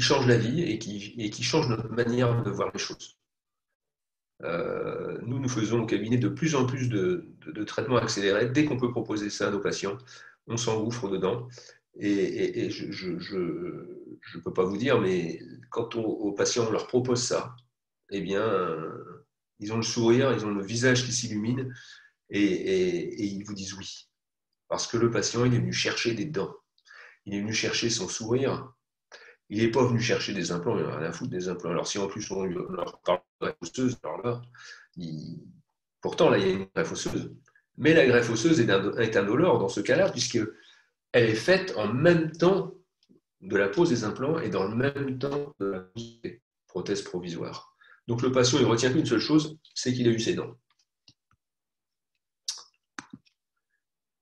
changent la vie et qui changent notre manière de voir les choses. Nous faisons au cabinet de plus en plus de traitements accélérés. Dès qu'on peut proposer ça à nos patients, on s'engouffre dedans. Et je ne peux pas vous dire, mais quand aux patients on leur propose ça, eh bien, ils ont le sourire, ils ont le visage qui s'illumine et ils vous disent oui. Parce que le patient, il est venu chercher des dents. Il est venu chercher son sourire. Il n'est pas venu chercher des implants, il n'a rien à foutre des implants. Alors si en plus on leur parle de greffe osseuse, alors là, pourtant là il y a une greffe osseuse. Mais la greffe osseuse est indolore dans ce cas-là, puisqu'elle est faite en même temps de la pose des implants et dans le même temps de la pose des prothèses provisoires. Donc le patient, il ne retient qu'une seule chose, c'est qu'il a eu ses dents.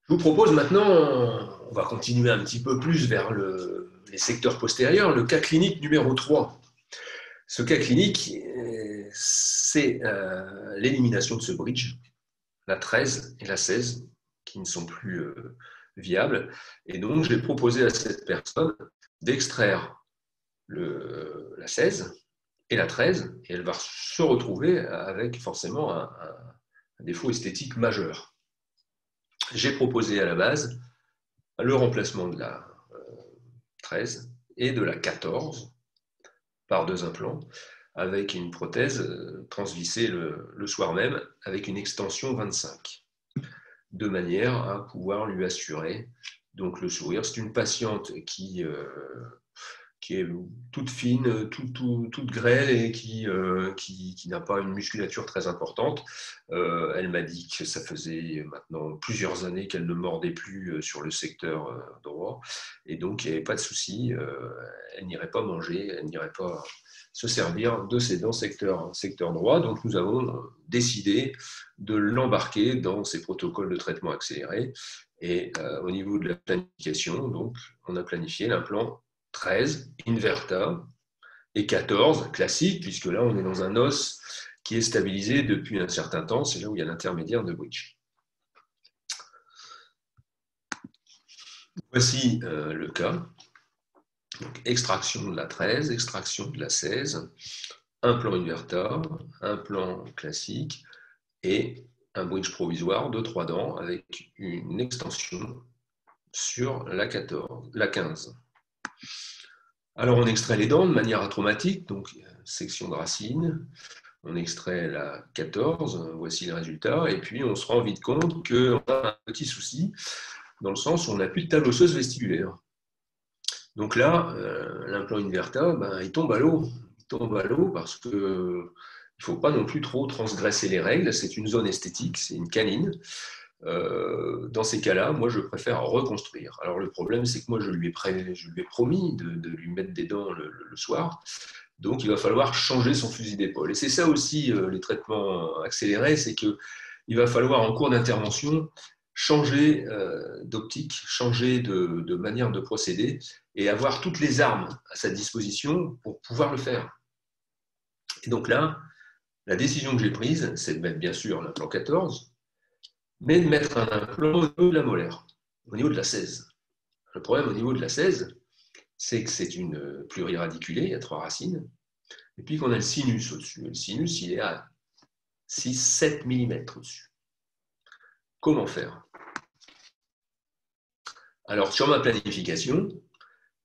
Je vous propose maintenant, on va continuer un petit peu plus vers les secteurs postérieurs, le cas clinique numéro 3. Ce cas clinique, c'est l'élimination de ce bridge, la 13 et la 16, qui ne sont plus viables. Et donc, j'ai proposé à cette personne d'extraire la 16 et la 13, et elle va se retrouver avec forcément un défaut esthétique majeur. J'ai proposé à la base le remplacement de la 13 et de la 14 par 2 implants, avec une prothèse transvissée le soir même, avec une extension 25, de manière à pouvoir lui assurer donc, le sourire. C'est une patiente qui est toute fine, toute grêle et qui n'a pas une musculature très importante. Elle m'a dit que ça faisait maintenant plusieurs années qu'elle ne mordait plus sur le secteur droit, et donc il n'y avait pas de souci, elle n'irait pas manger, elle n'irait pas se servir de ses dents secteur droit. Donc nous avons décidé de l'embarquer dans ces protocoles de traitement accéléré, et au niveau de la planification, donc, on a planifié l'implant 13, Inverta, et 14, classique, puisque là, on est dans un os qui est stabilisé depuis un certain temps. C'est là où il y a l'intermédiaire de bridge. Voici le cas. Donc, extraction de la 13, extraction de la 16, implant Inverta, implant classique, et un bridge provisoire de 3 dents avec une extension sur la 14, la 15. Alors, on extrait les dents de manière atraumatique, donc section de racine. On extrait la 14, voici le résultat, et puis on se rend vite compte qu'on a un petit souci, dans le sens où on n'a plus de table osseuse vestibulaire. Donc là, l'implant Inverta, il tombe à l'eau. Il tombe à l'eau parce qu'il ne faut pas non plus trop transgresser les règles. C'est une zone esthétique, c'est une canine. Dans ces cas-là, moi, je préfère reconstruire. Alors, le problème, c'est que moi, je lui ai promis de lui mettre des dents le soir. Donc, il va falloir changer son fusil d'épaule. Et c'est ça aussi, les traitements accélérés, c'est qu'il va falloir, en cours d'intervention, changer d'optique, changer de manière de procéder et avoir toutes les armes à sa disposition pour pouvoir le faire. Et donc là, la décision que j'ai prise, c'est de mettre bien sûr l'implant 14, mais de mettre un implant au niveau de la molaire, au niveau de la 16. Le problème au niveau de la 16, c'est que c'est une pluriradiculée, il y a 3 racines, et puis qu'on a le sinus au-dessus. Le sinus, il est à 6-7 mm au-dessus. Comment faire? Alors, sur ma planification,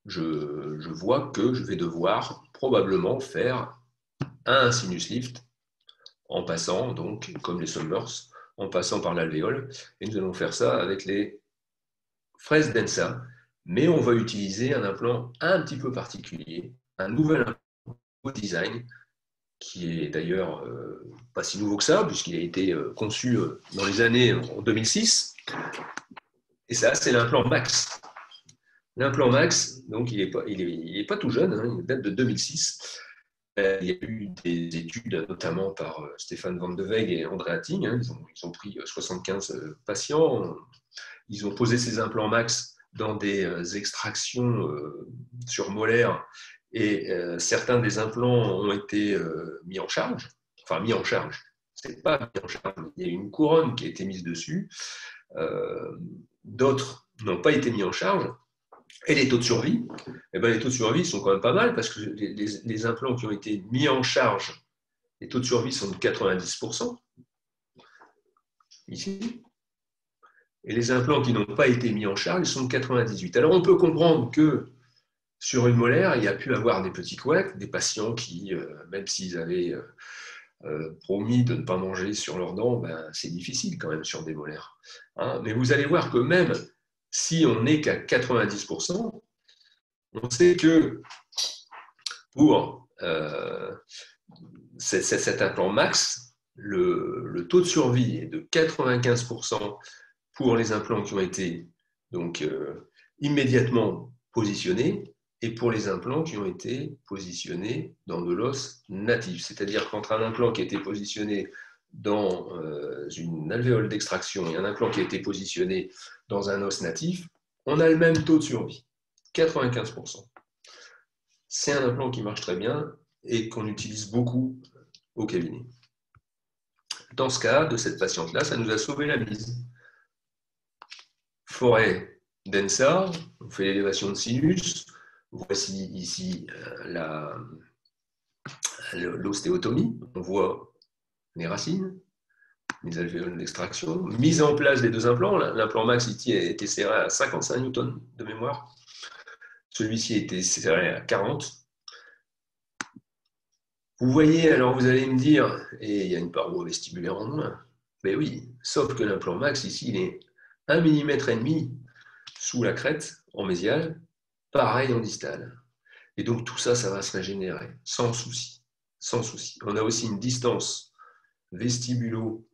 je vois que je vais devoir probablement faire un sinus lift en passant, donc, comme les Summers, en passant par l'alvéole, et nous allons faire ça avec les fraises Densa, mais on va utiliser un implant un petit peu particulier, un nouvel implant au design, qui est d'ailleurs pas si nouveau que ça, puisqu'il a été conçu dans les années en 2006, et ça, c'est l'implant Max. L'implant Max, donc il est pas tout jeune, hein, il date de 2006. Il y a eu des études, notamment par Stéphane Van de Weg et André Hatting. Hein, ils ont pris 75 patients. Ils ont posé ces implants Max dans des extractions sur molaire, et certains des implants ont été mis en charge. Enfin, mis en charge. C'est pas mis en charge. Il y a une couronne qui a été mise dessus. D'autres n'ont pas été mis en charge. Et les taux de survie, les taux de survie sont quand même pas mal, parce que les implants qui ont été mis en charge, les taux de survie sont de 90%, ici. Et les implants qui n'ont pas été mis en charge, ils sont de 98%. Alors on peut comprendre que sur une molaire, il y a pu avoir des petits couacs, des patients qui, même s'ils avaient promis de ne pas manger sur leurs dents, c'est difficile quand même sur des molaires. Hein, mais vous allez voir que même si on n'est qu'à 90%, on sait que pour cet implant Max, le taux de survie est de 95% pour les implants qui ont été donc, immédiatement positionnés, et pour les implants qui ont été positionnés dans de l'os natif. C'est-à-dire qu'entre un implant qui a été positionné dans une alvéole d'extraction et un implant qui a été positionné dans un os natif, on a le même taux de survie, 95%. c'est un implant qui marche très bien et qu'on utilise beaucoup au cabinet. Dans ce cas de cette patiente-là, ça nous a sauvé la mise. Forêt densa, on fait l'élévation de sinus. Voici ici l'ostéotomie. On voit les racines, les alvéoles d'extraction. Mise en place des deux implants. L'implant max ici a été serré à 55 newtons de mémoire. Celui-ci a été serré à 40. Vous voyez, alors vous allez me dire, et il y a une paroi vestibulaire en moins. Mais oui, sauf que l'implant max ici, il est 1,5 mm sous la crête en mésial, pareil en distal. Et donc tout ça, ça va se régénérer, sans souci. Sans souci. On a aussi une distance vestibulo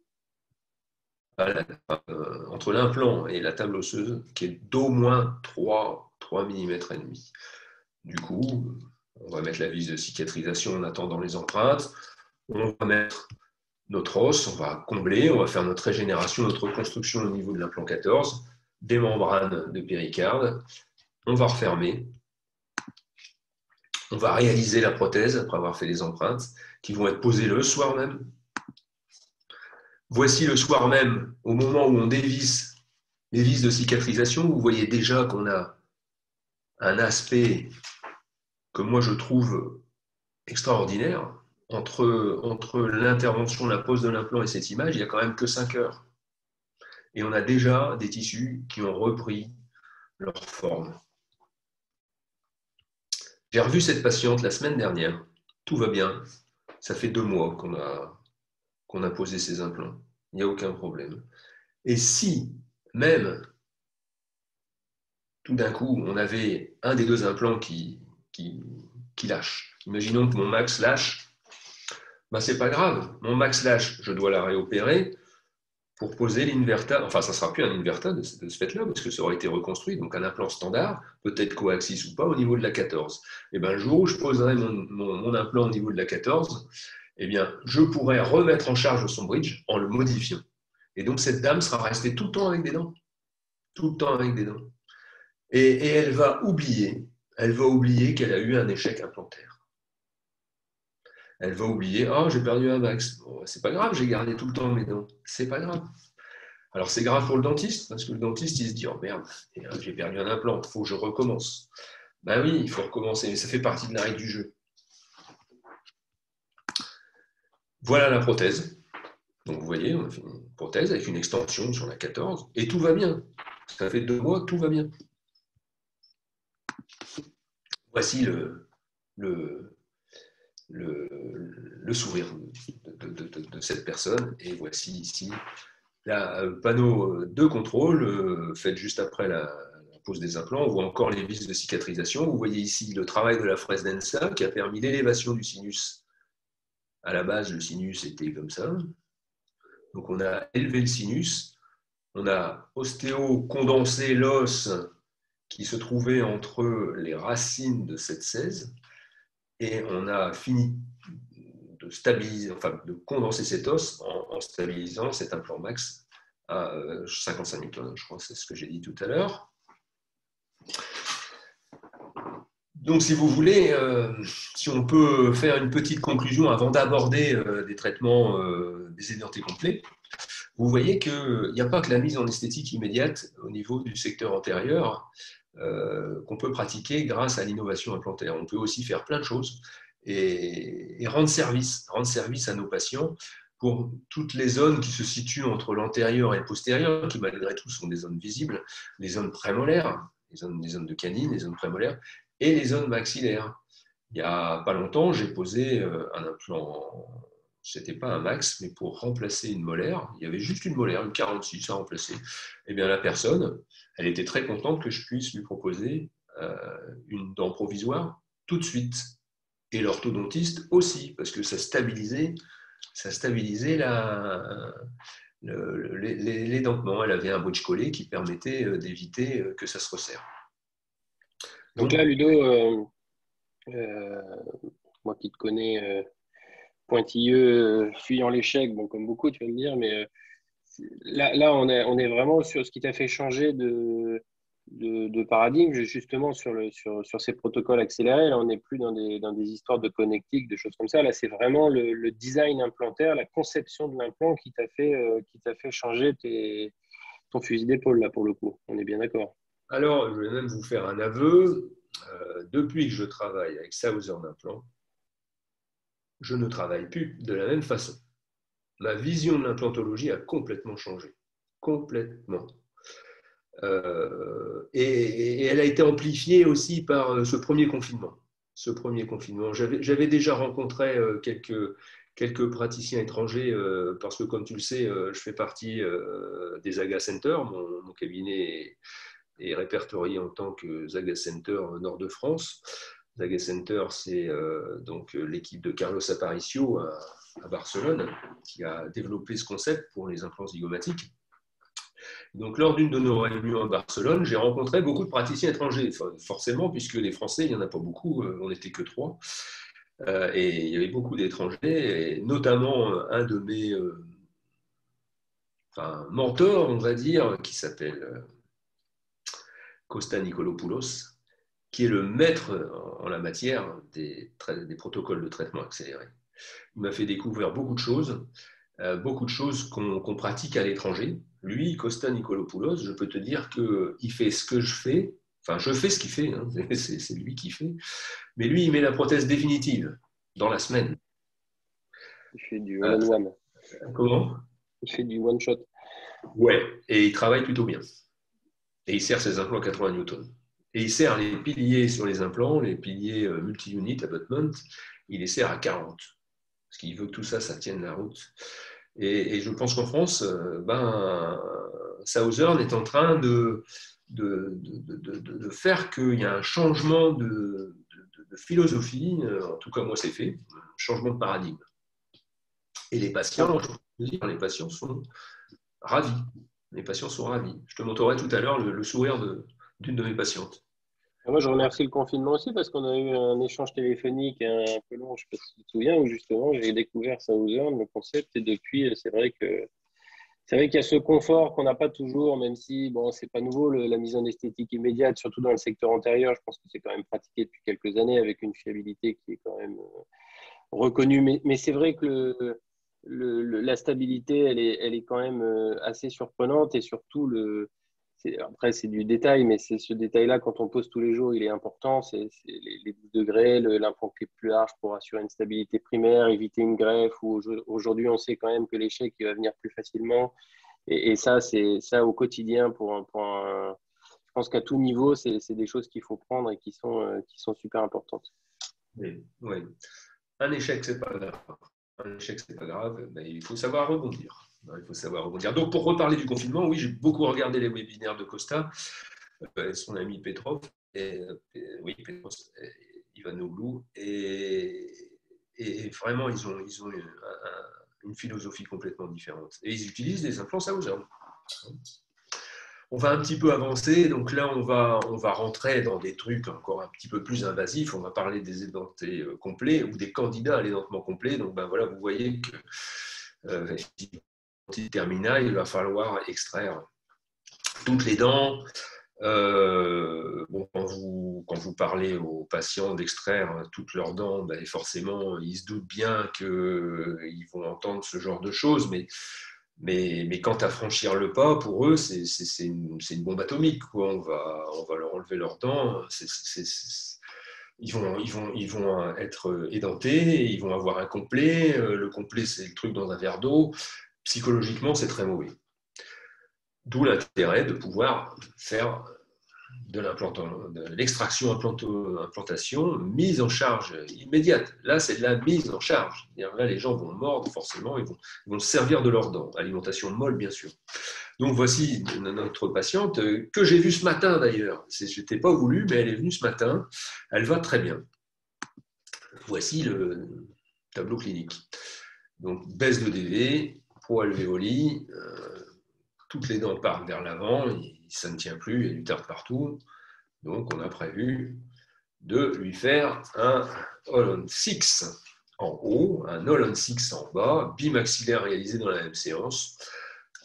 entre l'implant et la table osseuse qui est d'au moins 3 mm et demi. Du coup, on va mettre la vis de cicatrisation en attendant les empreintes. On va mettre notre os, on va combler, on va faire notre régénération, notre reconstruction au niveau de l'implant 14, des membranes de péricarde. On va refermer. On va réaliser la prothèse après avoir fait les empreintes qui vont être posées le soir même. Voici le soir même, au moment où on dévisse les vis de cicatrisation, vous voyez déjà qu'on a un aspect que moi je trouve extraordinaire. Entre l'intervention, la pose de l'implant et cette image, il n'y a quand même que 5 heures. Et on a déjà des tissus qui ont repris leur forme. J'ai revu cette patiente la semaine dernière. Tout va bien. Ça fait 2 mois qu'on a posé ces implants. Il n'y a aucun problème. Et si, même, tout d'un coup, on avait un des deux implants qui lâche. Imaginons que mon max lâche. Ben, c'est pas grave. Mon max lâche, je dois la réopérer pour poser l'inverta. Enfin, ça ne sera plus un inverta de ce fait-là, parce que ça aura été reconstruit. Donc, un implant standard, peut-être coaxis ou pas, au niveau de la 14. Et bien, le jour où je poserai mon implant au niveau de la 14, eh bien, je pourrais remettre en charge son bridge en le modifiant. Et donc, cette dame sera restée tout le temps avec des dents. Tout le temps avec des dents. Et elle va oublier qu'elle a eu un échec implantaire. Elle va oublier, oh, j'ai perdu un max. Bon, c'est pas grave, j'ai gardé tout le temps mes dents. C'est pas grave. Alors, c'est grave pour le dentiste, parce que le dentiste, il se dit, oh merde, j'ai perdu un implant, il faut que je recommence. Ben oui, il faut recommencer, mais ça fait partie de la règle du jeu. Voilà la prothèse. Donc, vous voyez, on a fait une prothèse avec une extension sur la 14, et tout va bien. Ça fait 2 mois, tout va bien. Voici le sourire de cette personne, et voici ici le panneau de contrôle fait juste après la pose des implants. On voit encore les vis de cicatrisation. Vous voyez ici le travail de la fraise densa qui a permis l'élévation du sinus. À la base, le sinus était comme ça. Donc on a élevé le sinus, on a ostéo-condensé l'os qui se trouvait entre les racines de cette 16 et on a fini de stabiliser, enfin de condenser cet os en stabilisant cet implant max à 55 newtons, je crois, c'est ce que j'ai dit tout à l'heure. Donc, si vous voulez, si on peut faire une petite conclusion avant d'aborder des traitements des édentés complets, vous voyez qu'il n'y a pas que la mise en esthétique immédiate au niveau du secteur antérieur qu'on peut pratiquer grâce à l'innovation implantaire. On peut aussi faire plein de choses et rendre service à nos patients pour toutes les zones qui se situent entre l'antérieur et le postérieur, qui malgré tout sont des zones visibles, les zones prémolaires, les zones de canine, les zones prémolaires, et les zones maxillaires. Il n'y a pas longtemps, j'ai posé un implant, ce n'était pas un max, mais pour remplacer une molaire, il y avait juste une molaire, une 46 à remplacer. Eh bien, la personne, elle était très contente que je puisse lui proposer une dent provisoire tout de suite. Et l'orthodontiste aussi, parce que ça stabilisait l'édentement. Elle avait un bridge collé qui permettait d'éviter que ça se resserre. Donc là, Ludo, moi qui te connais pointilleux, fuyant l'échec, bon, comme beaucoup, tu vas me dire, mais là on est vraiment sur ce qui t'a fait changer de paradigme, justement, sur ces protocoles accélérés. Là, on n'est plus dans des histoires de connectique, de choses comme ça. Là, c'est vraiment le design implantaire, la conception de l'implant qui t'a fait changer ton fusil d'épaule, là, pour le coup. On est bien d'accord. Alors, je vais même vous faire un aveu. Depuis que je travaille avec Southern Implant, je ne travaille plus de la même façon. Ma vision de l'implantologie a complètement changé. Complètement. Et elle a été amplifiée aussi par ce premier confinement. J'avais déjà rencontré quelques praticiens étrangers parce que, comme tu le sais, je fais partie des Zaga Center. Mon cabinet est répertorié en tant que Zaga Center Nord de France. Zaga Center, c'est donc l'équipe de Carlos Aparicio à Barcelone qui a développé ce concept pour les implants zygomatiques. Donc, lors d'une de nos réunions à Barcelone, j'ai rencontré beaucoup de praticiens étrangers, forcément, puisque les Français, il n'y en a pas beaucoup, on n'était que 3. Et il y avait beaucoup d'étrangers, et notamment un de mes mentors, on va dire, qui s'appelle Costa Nicolopoulos, qui est le maître en la matière des protocoles de traitement accéléré. Il m'a fait découvrir beaucoup de choses qu'on pratique à l'étranger. Lui, Costa Nicolopoulos, je peux te dire qu'il fait ce que je fais, enfin je fais ce qu'il fait, hein, c'est lui qui fait, mais lui, il met la prothèse définitive dans la semaine. Il fait du one-on-one. Comment ? Il fait du one-shot. Ouais, et il travaille plutôt bien. Et il sert ses implants à 80 newtons. Et il sert les piliers sur les implants, les piliers multi-unit abutment, il les sert à 40. Parce qu'il veut que tout ça, ça tienne la route. Et je pense qu'en France, Southern est en train de faire qu'il y a un changement de philosophie. En tout cas, moi, c'est fait. Un changement de paradigme. Et les patients, je peux dire, les patients sont ravis. Les patients sont ravis. Je te montrerai tout à l'heure le sourire d'une de mes patientes. Moi, je remercie le confinement aussi parce qu'on a eu un échange téléphonique un peu long, je ne sais pas si tu te souviens, où justement j'ai découvert Southern, le concept, et depuis, c'est vrai qu'il y a ce confort qu'on n'a pas toujours, même si bon, c'est pas nouveau, la mise en esthétique immédiate, surtout dans le secteur antérieur. Je pense que c'est quand même pratiqué depuis quelques années avec une fiabilité qui est quand même reconnue. Mais c'est vrai que la stabilité, elle est quand même assez surprenante et surtout après, c'est du détail, mais c'est ce détail-là, quand on pose tous les jours, il est important. C'est les 12 degrés, l'implant qui est plus large pour assurer une stabilité primaire, éviter une greffe. Aujourd'hui, on sait quand même que l'échec il va venir plus facilement. Et ça, c'est ça au quotidien. Je pense qu'à tout niveau, c'est des choses qu'il faut prendre et qui sont super importantes. Oui, oui. Un échec, c'est pas grave. Un échec, c'est pas grave. Mais il faut savoir rebondir. Il faut savoir rebondir. Donc, pour reparler du confinement, oui, j'ai beaucoup regardé les webinaires de Costa, son ami Petrov, oui, Petrov, Ivanoglou, et vraiment, ils ont une philosophie complètement différente. Et ils utilisent des implants Southern. On va un petit peu avancer, donc là on va rentrer dans des trucs encore un petit peu plus invasifs. On va parler des édentés complets ou des candidats à l'édentement complet. Donc voilà, vous voyez que terminal, il va falloir extraire toutes les dents. Quand vous parlez aux patients d'extraire toutes leurs dents, forcément ils se doutent bien qu'ils vont entendre ce genre de choses, mais quant à franchir le pas, pour eux, c'est une bombe atomique, quoi. On va leur enlever leurs dents. Ils vont être édentés, ils vont avoir un complet. Le complet, c'est le truc dans un verre d'eau. Psychologiquement, c'est très mauvais. D'où l'intérêt de pouvoir faire de l'extraction implantation, mise en charge immédiate. Là, c'est de la mise en charge. Là, les gens vont mordre, forcément, ils vont se servir de leurs dents. Alimentation molle, bien sûr. Donc, voici notre patiente que j'ai vue ce matin, d'ailleurs. Je n'étais pas voulu, mais elle est venue ce matin. Elle va très bien. Voici le tableau clinique. Donc, baisse de DV, poids alvéoli, toutes les dents partent vers l'avant, ça ne tient plus, il y a du tartre partout. Donc, on a prévu de lui faire un All-on 6 en haut, un All-on 6 en bas, bimaxillaire réalisé dans la même séance,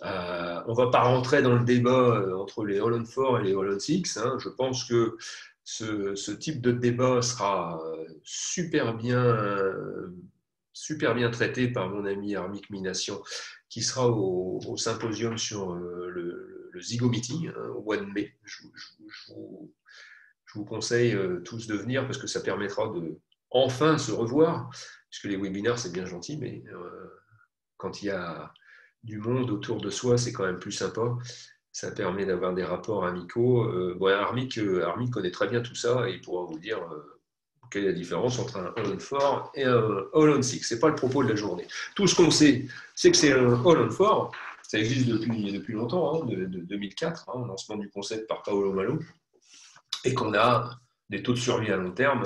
On ne va pas rentrer dans le débat entre les All-on-4 et les All-on-6. Hein. Je pense que ce type de débat sera super bien traité par mon ami Armik Mination, qui sera au symposium sur le Zygo Meeting au mois de mai. Je vous conseille tous de venir parce que ça permettra de enfin se revoir, puisque les webinaires c'est bien gentil, mais quand il y a du monde autour de soi, c'est quand même plus sympa. Ça permet d'avoir des rapports amicaux. Armik connaît très bien tout ça et il pourra vous dire quelle est la différence entre un All-on-4 et un All-on-6. Ce n'est pas le propos de la journée. Tout ce qu'on sait, c'est que c'est un All-on-4. Ça existe depuis longtemps, hein, de 2004, hein, lancement du concept par Paolo Malo, et qu'on a des taux de survie à long terme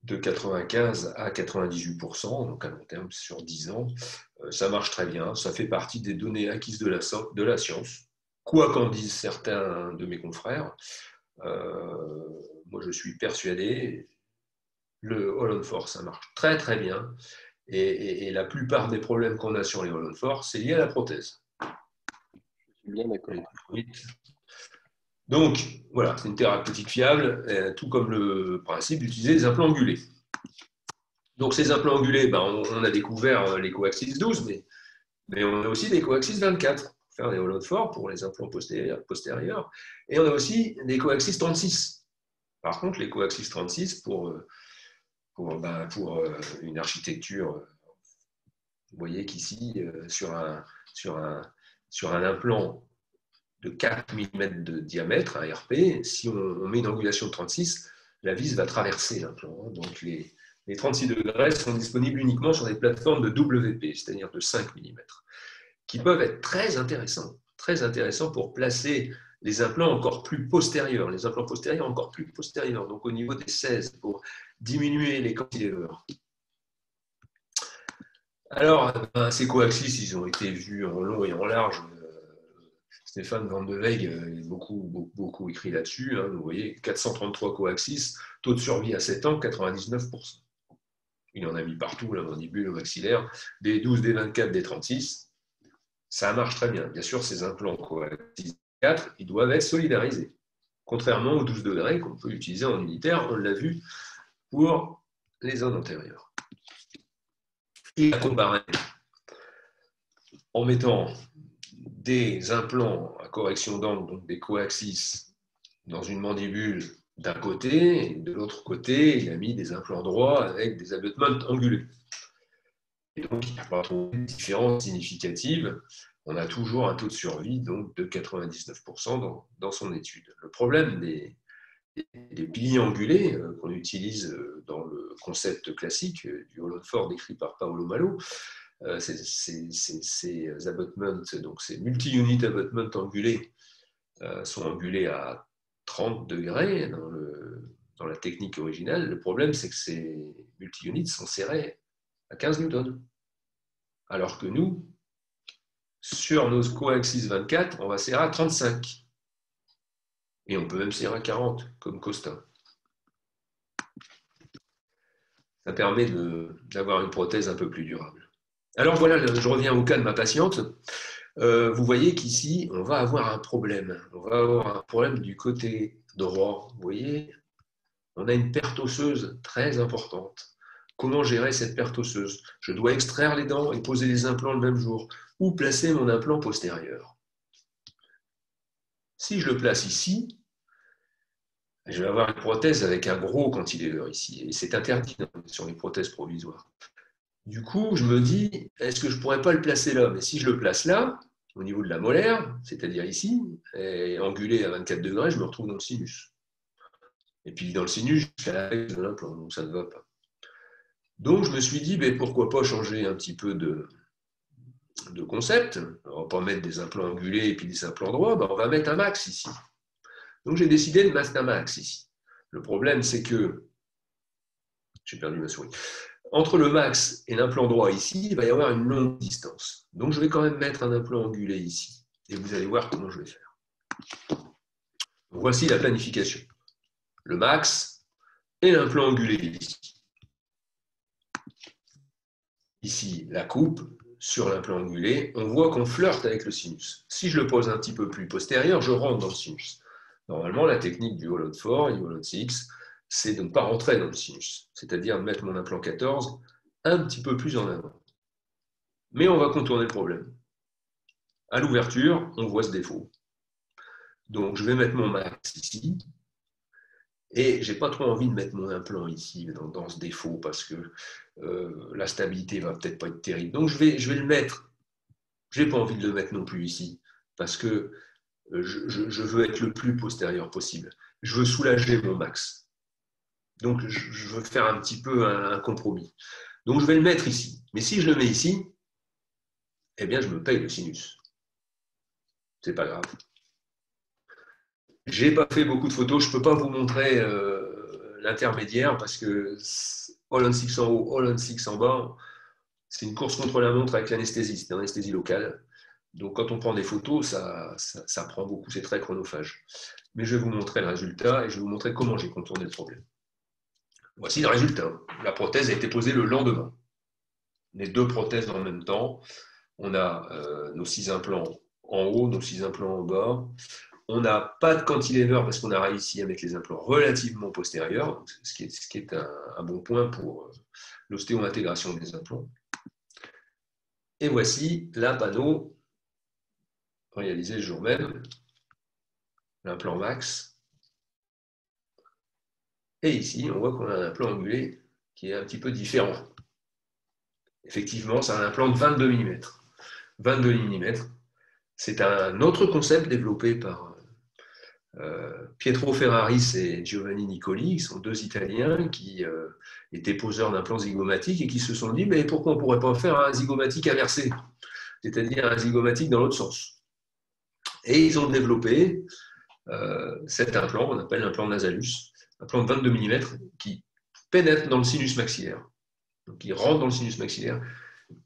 de 95 à 98%, donc à long terme sur 10 ans. Ça marche très bien, ça fait partie des données acquises de la science, quoi qu'en disent certains de mes confrères. Moi, je suis persuadé, le All-on-4, ça marche très très bien, et la plupart des problèmes qu'on a sur les All-on-4, c'est lié à la prothèse. Je suis bien d'accord. Donc, voilà, c'est une thérapeutique fiable, tout comme le principe d'utiliser des implants angulés. Donc, ces implants angulés, on a découvert les coaxis 12, mais on a aussi des coaxis 24 pour faire des All-on-4 pour les implants postérieurs. Et on a aussi des coaxis 36. Par contre, les coaxis 36 pour une architecture, vous voyez qu'ici, sur un implant de 4 mm de diamètre, un RP, si on met une angulation de 36, la vis va traverser l'implant. Donc les 36 degrés sont disponibles uniquement sur des plateformes de WP, c'est-à-dire de 5 mm, qui peuvent être très intéressants pour placer les implants encore plus postérieurs, donc au niveau des 16, pour diminuer les cantilevers. Alors, ces coaxis, ils ont été vus en long et en large. Stéphane Van de Weeg a beaucoup écrit là-dessus. Hein. Vous voyez, 433 coaxis, taux de survie à 7 ans, 99%. Il en a mis partout, la mandibule, le maxillaire, des 12, des 24, des 36. Ça marche très bien. Bien sûr, ces implants coaxis 4, ils doivent être solidarisés. Contrairement aux 12 degrés qu'on peut utiliser en unitaire, on l'a vu pour les zones antérieures. Il a comparé en mettant des implants à correction d'angle, donc des coaxis, dans une mandibule d'un côté, et de l'autre côté, il a mis des implants droits avec des abutments angulés. Et donc, il n'y a pas trop de différence significative. On a toujours un taux de survie donc, de 99% dans son étude. Le problème des piliers angulés qu'on utilise dans le concept classique du All-on-4 décrit par Paolo Malo, ces abutments, donc ces multi-unit abutments angulés, sont angulés à 30 degrés dans la technique originale. Le problème, c'est que ces multi-units sont serrés à 15 newtons. Alors que nous, sur nos coaxis 24, on va serrer à 35. Et on peut même serrer à 40, comme Costa. Ça permet d'avoir une prothèse un peu plus durable. Alors voilà, je reviens au cas de ma patiente. Vous voyez qu'ici, on va avoir un problème. On va avoir un problème du côté droit. Vous voyez, on a une perte osseuse très importante. Comment gérer cette perte osseuse? Je dois extraire les dents et poser les implants le même jour, ou placer mon implant postérieur. Si je le place ici, je vais avoir une prothèse avec un gros cantilever ici, et c'est interdit sur les prothèses provisoires. Du coup, je me dis, est-ce que je ne pourrais pas le placer là? Mais si je le place là, au niveau de la molaire, c'est-à-dire ici, et angulé à 24 degrés, je me retrouve dans le sinus. Et puis dans le sinus, jusqu'à la base de l'implant, donc ça ne va pas. Donc je me suis dit, pourquoi pas changer un petit peu de concept. On ne va pas mettre des implants angulés et puis des implants droits, on va mettre un max ici. Donc j'ai décidé de mettre un max ici. Le problème, c'est que, j'ai perdu ma souris, entre le max et l'implant droit ici, il va y avoir une longue distance. Donc je vais quand même mettre un implant angulé ici. Et vous allez voir comment je vais faire. Voici la planification. Le max et l'implant angulé ici. Ici, la coupe, sur l'implant angulé, on voit qu'on flirte avec le sinus. Si je le pose un petit peu plus postérieur, je rentre dans le sinus. Normalement, la technique du Hollow 4 et du Hollow 6, c'est de ne pas rentrer dans le sinus, c'est-à-dire mettre mon implant 14 un petit peu plus en avant. Mais on va contourner le problème. À l'ouverture, on voit ce défaut. Donc, je vais mettre mon max ici. Et je n'ai pas trop envie de mettre mon implant ici, dans ce défaut, parce que la stabilité ne va peut-être pas être terrible. Donc, je vais le mettre. Je n'ai pas envie de le mettre non plus ici, parce que je veux être le plus postérieur possible. Je veux soulager mon max. Donc, je veux faire un petit peu un compromis. Donc, je vais le mettre ici. Mais si je le mets ici, eh bien, je me paye le sinus. C'est pas grave. J'ai pas fait beaucoup de photos, je peux pas vous montrer l'intermédiaire parce que All on 6 en haut, All on 6 en bas, c'est une course contre la montre avec l'anesthésie, c'est une anesthésie locale. Donc quand on prend des photos, ça prend beaucoup, c'est très chronophage. Mais je vais vous montrer le résultat et je vais vous montrer comment j'ai contourné le problème. Voici le résultat. La prothèse a été posée le lendemain. Les deux prothèses en même temps. On a nos 6 implants en haut, nos 6 implants en bas. On n'a pas de cantilever parce qu'on a réussi à mettre les implants relativement postérieurs, ce qui est un bon point pour l'ostéo-intégration des implants. Et voici la panneau réalisée le jour même, l'implant max. Et ici, on voit qu'on a un implant angulé qui est un petit peu différent. Effectivement, c'est un implant de 22 mm. 22 mm, c'est un autre concept développé par Pietro Ferraris et Giovanni Nicoli, qui sont deux Italiens qui étaient poseurs d'implants zygomatiques et qui se sont dit mais pourquoi on ne pourrait pas faire un zygomatique inversé, c'est-à-dire un zygomatique dans l'autre sens. Et ils ont développé cet implant, on appelle l'implant Nasalus, un implant de 22 mm qui pénètre dans le sinus maxillaire, donc qui rentre dans le sinus maxillaire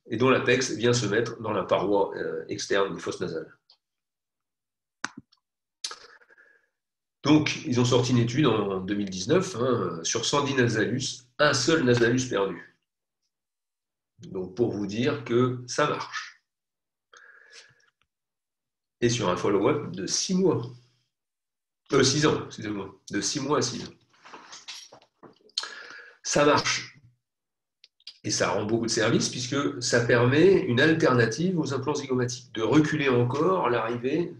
et dont l'apex vient se mettre dans la paroi externe des fosses nasales. Donc, ils ont sorti une étude en 2019 sur 110 nasalus, un seul nasalus perdu. Donc, pour vous dire que ça marche. Et sur un follow-up de 6 mois. 6 ans, excusez-moi. De 6 mois à 6 ans. Ça marche. Et ça rend beaucoup de services puisque ça permet une alternative aux implants zygomatiques, de reculer encore l'arrivée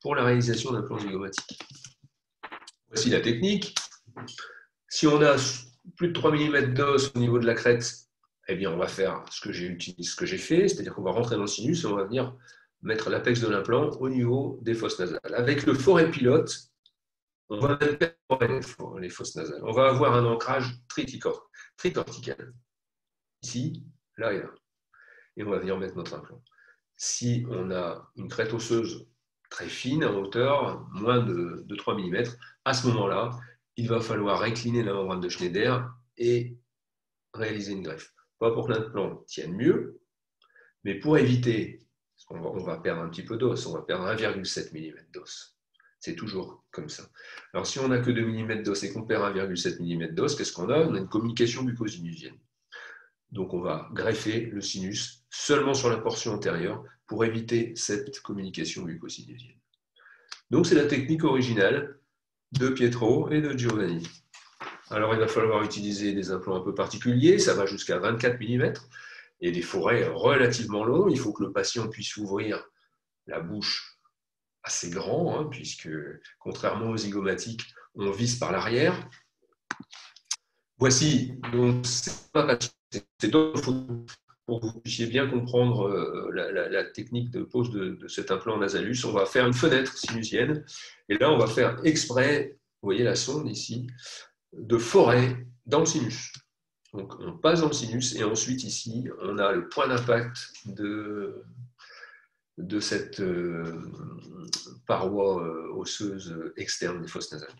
pour la réalisation d'implants zygomatiques. Voici la technique. Si on a plus de 3 mm d'os au niveau de la crête, eh bien on va faire ce que j'ai fait, c'est-à-dire qu'on va rentrer dans le sinus et on va venir mettre l'apex de l'implant au niveau des fosses nasales. Avec le forêt pilote, on va mettre les fosses nasales. On va avoir un ancrage tricortical. Ici, là et là. Et on va venir mettre notre implant. Si on a une crête osseuse très fine en hauteur, moins de 3 mm, à ce moment-là, il va falloir incliner la membrane de Schneider et réaliser une greffe. Pas pour que l'implant tienne mieux, mais pour éviter, parce qu'on va perdre un petit peu d'os, on va perdre 1,7 mm d'os. C'est toujours comme ça. Alors si on n'a que 2 mm d'os et qu'on perd 1,7 mm d'os, qu'est-ce qu'on a? On a une communication bucco-sinusienne. Donc on va greffer le sinus seulement sur la portion antérieure pour éviter cette communication bucco-sinusienne. Donc c'est la technique originale de Pietro et de Giovanni. Alors il va falloir utiliser des implants un peu particuliers, ça va jusqu'à 24 mm, et des forêts relativement longs. Il faut que le patient puisse ouvrir la bouche assez grand, puisque contrairement aux zygomatiques, on vise par l'arrière. Voici, donc c'est d'autres photos pour que vous puissiez bien comprendre la technique de pose de cet implant nasalus. On va faire une fenêtre sinusienne, et là on va faire exprès, vous voyez la sonde ici, de forêt dans le sinus. Donc on passe dans le sinus, et ensuite ici, on a le point d'impact de cette paroi osseuse externe des fosses nasales.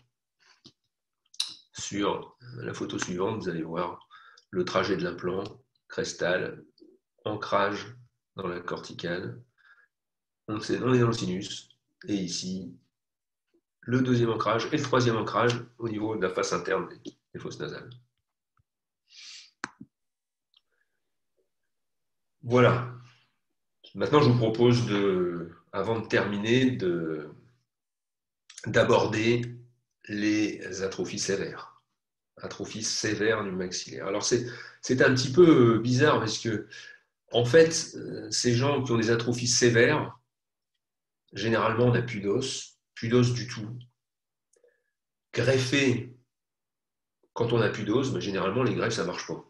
Sur la photo suivante, vous allez voir le trajet de l'implant, crestal, ancrage dans la corticale, on est dans le sinus, et ici, le deuxième ancrage et le troisième ancrage au niveau de la face interne des fosses nasales. Voilà. Maintenant, je vous propose, avant de terminer, d'aborder les atrophies sévères. Atrophie sévère du maxillaire. Alors, c'est un petit peu bizarre parce que, en fait, ces gens qui ont des atrophies sévères, généralement, on n'a plus d'os du tout. Greffer, quand on n'a plus d'os, ben, généralement, les greffes, ça ne marche pas.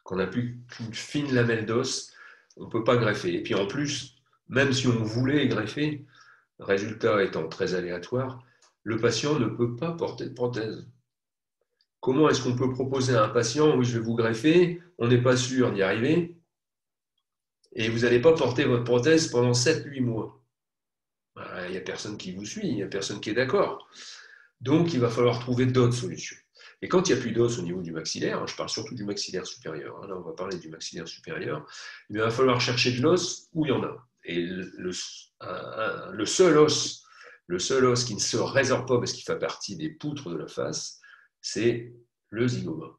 Quand on n'a plus qu'une fine lamelle d'os, on ne peut pas greffer. Et puis, en plus, même si on voulait greffer, résultat étant très aléatoire, le patient ne peut pas porter de prothèse. Comment est-ce qu'on peut proposer à un patient, oui, je vais vous greffer, on n'est pas sûr d'y arriver, et vous n'allez pas porter votre prothèse pendant 7-8 mois. Il n'y a personne qui vous suit, il n'y a personne qui est d'accord. Donc, il va falloir trouver d'autres solutions. Et quand il n'y a plus d'os au niveau du maxillaire, je parle surtout du maxillaire supérieur, là on va parler du maxillaire supérieur, il va falloir chercher de l'os où il y en a. Et le seul os qui ne se résorbe pas parce qu'il fait partie des poutres de la face, c'est le zygoma.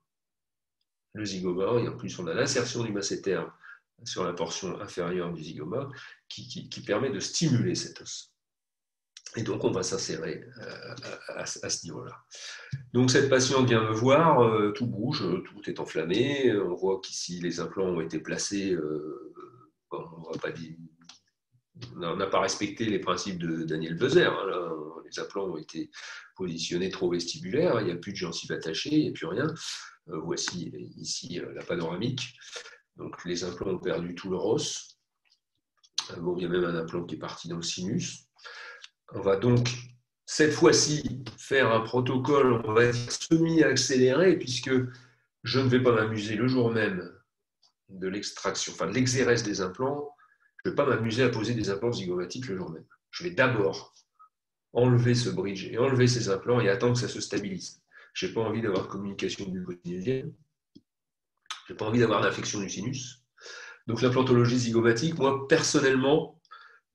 Le zygoma, et en plus on a l'insertion du masséter sur la portion inférieure du zygoma qui permet de stimuler cet os. Et donc on va s'insérer à ce niveau-là. Donc cette patiente vient me voir, tout bouge, tout est enflammé, on voit qu'ici les implants ont été placés, on n'a pas respecté les principes de Daniel Bezer, là, les implants ont été positionnés trop vestibulaires, il n'y a plus de gencives attachées, il n'y a plus rien. Voici ici la panoramique. Donc les implants ont perdu tout leur os. Bon, il y a même un implant qui est parti dans le sinus. On va donc cette fois-ci faire un protocole, on va dire semi-accéléré, puisque je ne vais pas m'amuser le jour même de l'extraction, enfin de l'exérèse des implants, je ne vais pas m'amuser à poser des implants zygomatiques le jour même. Je vais d'abord enlever ce bridge et enlever ces implants et attendre que ça se stabilise. Je n'ai pas envie d'avoir de communication bucco-sinusienne. Je n'ai pas envie d'avoir d'infection du sinus. Donc l'implantologie zygomatique, moi, personnellement,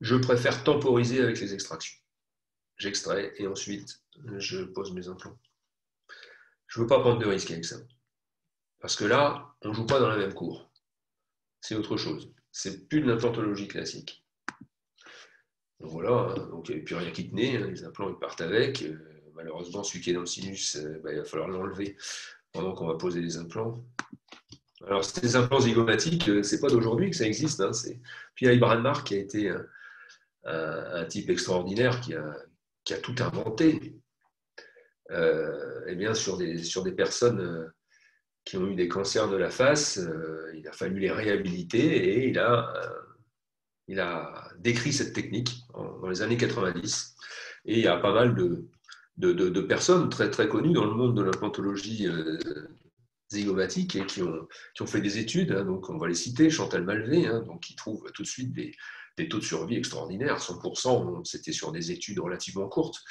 je préfère temporiser avec les extractions. J'extrais et ensuite, je pose mes implants. Je ne veux pas prendre de risques avec ça. Parce que là, on ne joue pas dans la même cour. C'est autre chose. C'est plus de l'implantologie classique. Donc voilà, donc il n'y a plus rien qui tenait, les implants ils partent avec. Malheureusement, celui qui est dans le sinus, il va falloir l'enlever pendant qu'on va poser les implants. Alors, ces implants zygomatiques, ce n'est pas d'aujourd'hui que ça existe. C'est Pierre Brandmark qui a été un type extraordinaire qui a tout inventé. Eh bien, sur des personnes qui ont eu des cancers de la face, il a fallu les réhabiliter et il a décrit cette technique dans les années 90. Et il y a pas mal de personnes très, très connues dans le monde de l'implantologie zygomatique et qui ont fait des études. Donc, on va les citer. Chantal Malvé, donc, qui trouve tout de suite des taux de survie extraordinaires, 100%. C'était sur des études relativement courtes.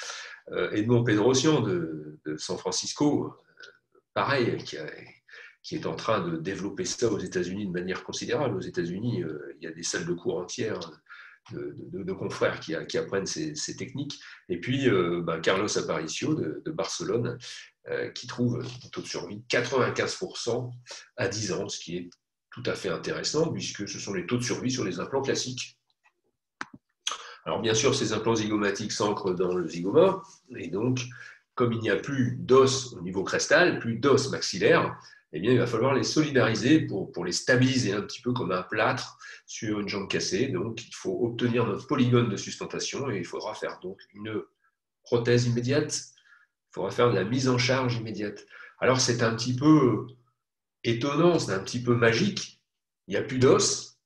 Edmond Pedrosian de San Francisco, pareil, qui est en train de développer ça aux États-Unis de manière considérable. Aux États-Unis, il y a des salles de cours entières de confrères qui apprennent ces techniques. Et puis, Carlos Aparicio de Barcelone, qui trouve un taux de survie de 95% à 10 ans, ce qui est tout à fait intéressant, puisque ce sont les taux de survie sur les implants classiques. Alors, bien sûr, ces implants zygomatiques s'ancrent dans le zygoma, et donc, comme il n'y a plus d'os au niveau crestal, plus d'os maxillaire, eh bien, il va falloir les solidariser pour les stabiliser un petit peu comme un plâtre sur une jambe cassée. Donc, il faut obtenir notre polygone de sustentation et il faudra faire donc une prothèse immédiate. Il faudra faire de la mise en charge immédiate. Alors, c'est un petit peu étonnant, c'est un petit peu magique. Il n'y a plus d'os,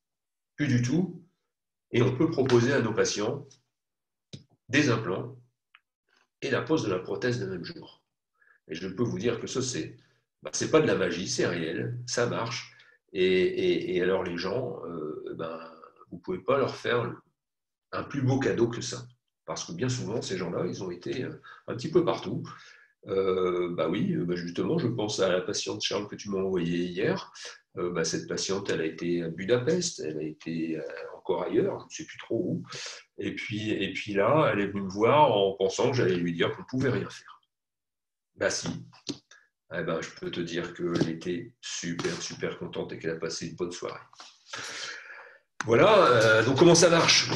plus du tout, et on peut proposer à nos patients des implants et la pose de la prothèse le même jour. Et je peux vous dire que ça, c'est pas de la magie, c'est réel, ça marche. Et alors les gens, vous ne pouvez pas leur faire un plus beau cadeau que ça. Parce que bien souvent, ces gens-là, ils ont été un petit peu partout. Justement, je pense à la patiente Charles que tu m'as envoyée hier. Cette patiente, elle a été à Budapest, elle a été encore ailleurs, je ne sais plus trop où. Et puis là, elle est venue me voir en pensant que j'allais lui dire qu'on ne pouvait rien faire. Si. Je peux te dire qu'elle était super, super contente et qu'elle a passé une bonne soirée. Voilà, donc comment ça marche?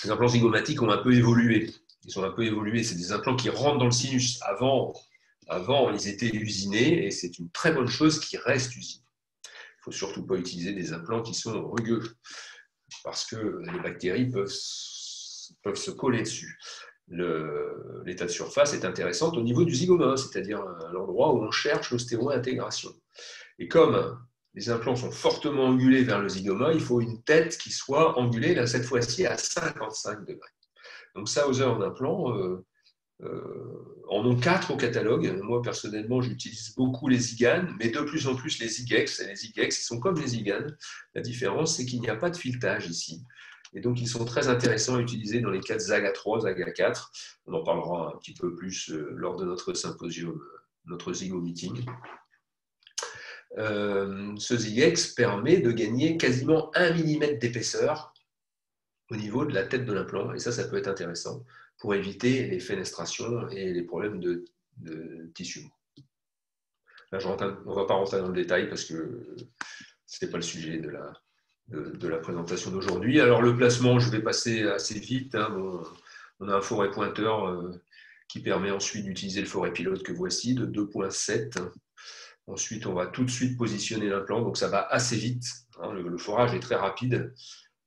Les implants zygomatiques ont un peu évolué. Ils ont un peu évolué. C'est des implants qui rentrent dans le sinus. Avant, ils étaient usinés et c'est une très bonne chose qu'ils restent usinés. Il ne faut surtout pas utiliser des implants qui sont rugueux parce que les bactéries peuvent se coller dessus. L'état de surface est intéressant au niveau du zygoma, c'est-à-dire l'endroit où on cherche l'ostéo-intégration. Et comme les implants sont fortement angulés vers le zygoma, il faut une tête qui soit angulée, là, cette fois-ci, à 55 degrés. Donc, ça, aux heures d'implant, en ont 4 au catalogue. Moi, personnellement, j'utilise beaucoup les Zygane, mais de plus en plus les Zygex. Et les Zygex, ils sont comme les Zygane. La différence, c'est qu'il n'y a pas de filetage ici. Et donc, ils sont très intéressants à utiliser dans les cas de Zaga 3, Zaga 4. On en parlera un petit peu plus lors de notre symposium, notre Zygo Meeting. Ce Zygex permet de gagner quasiment 1 mm d'épaisseur au niveau de la tête de l'implant. Et ça peut être intéressant pour éviter les fenestrations et les problèmes de tissu. Là, on ne va pas rentrer dans le détail parce que ce n'est pas le sujet de la présentation d'aujourd'hui. Alors, le placement, je vais passer assez vite. On a un forêt pointeur qui permet ensuite d'utiliser le forêt pilote que voici, de 2.7. Ensuite, on va tout de suite positionner l'implant, donc ça va assez vite. Le forage est très rapide.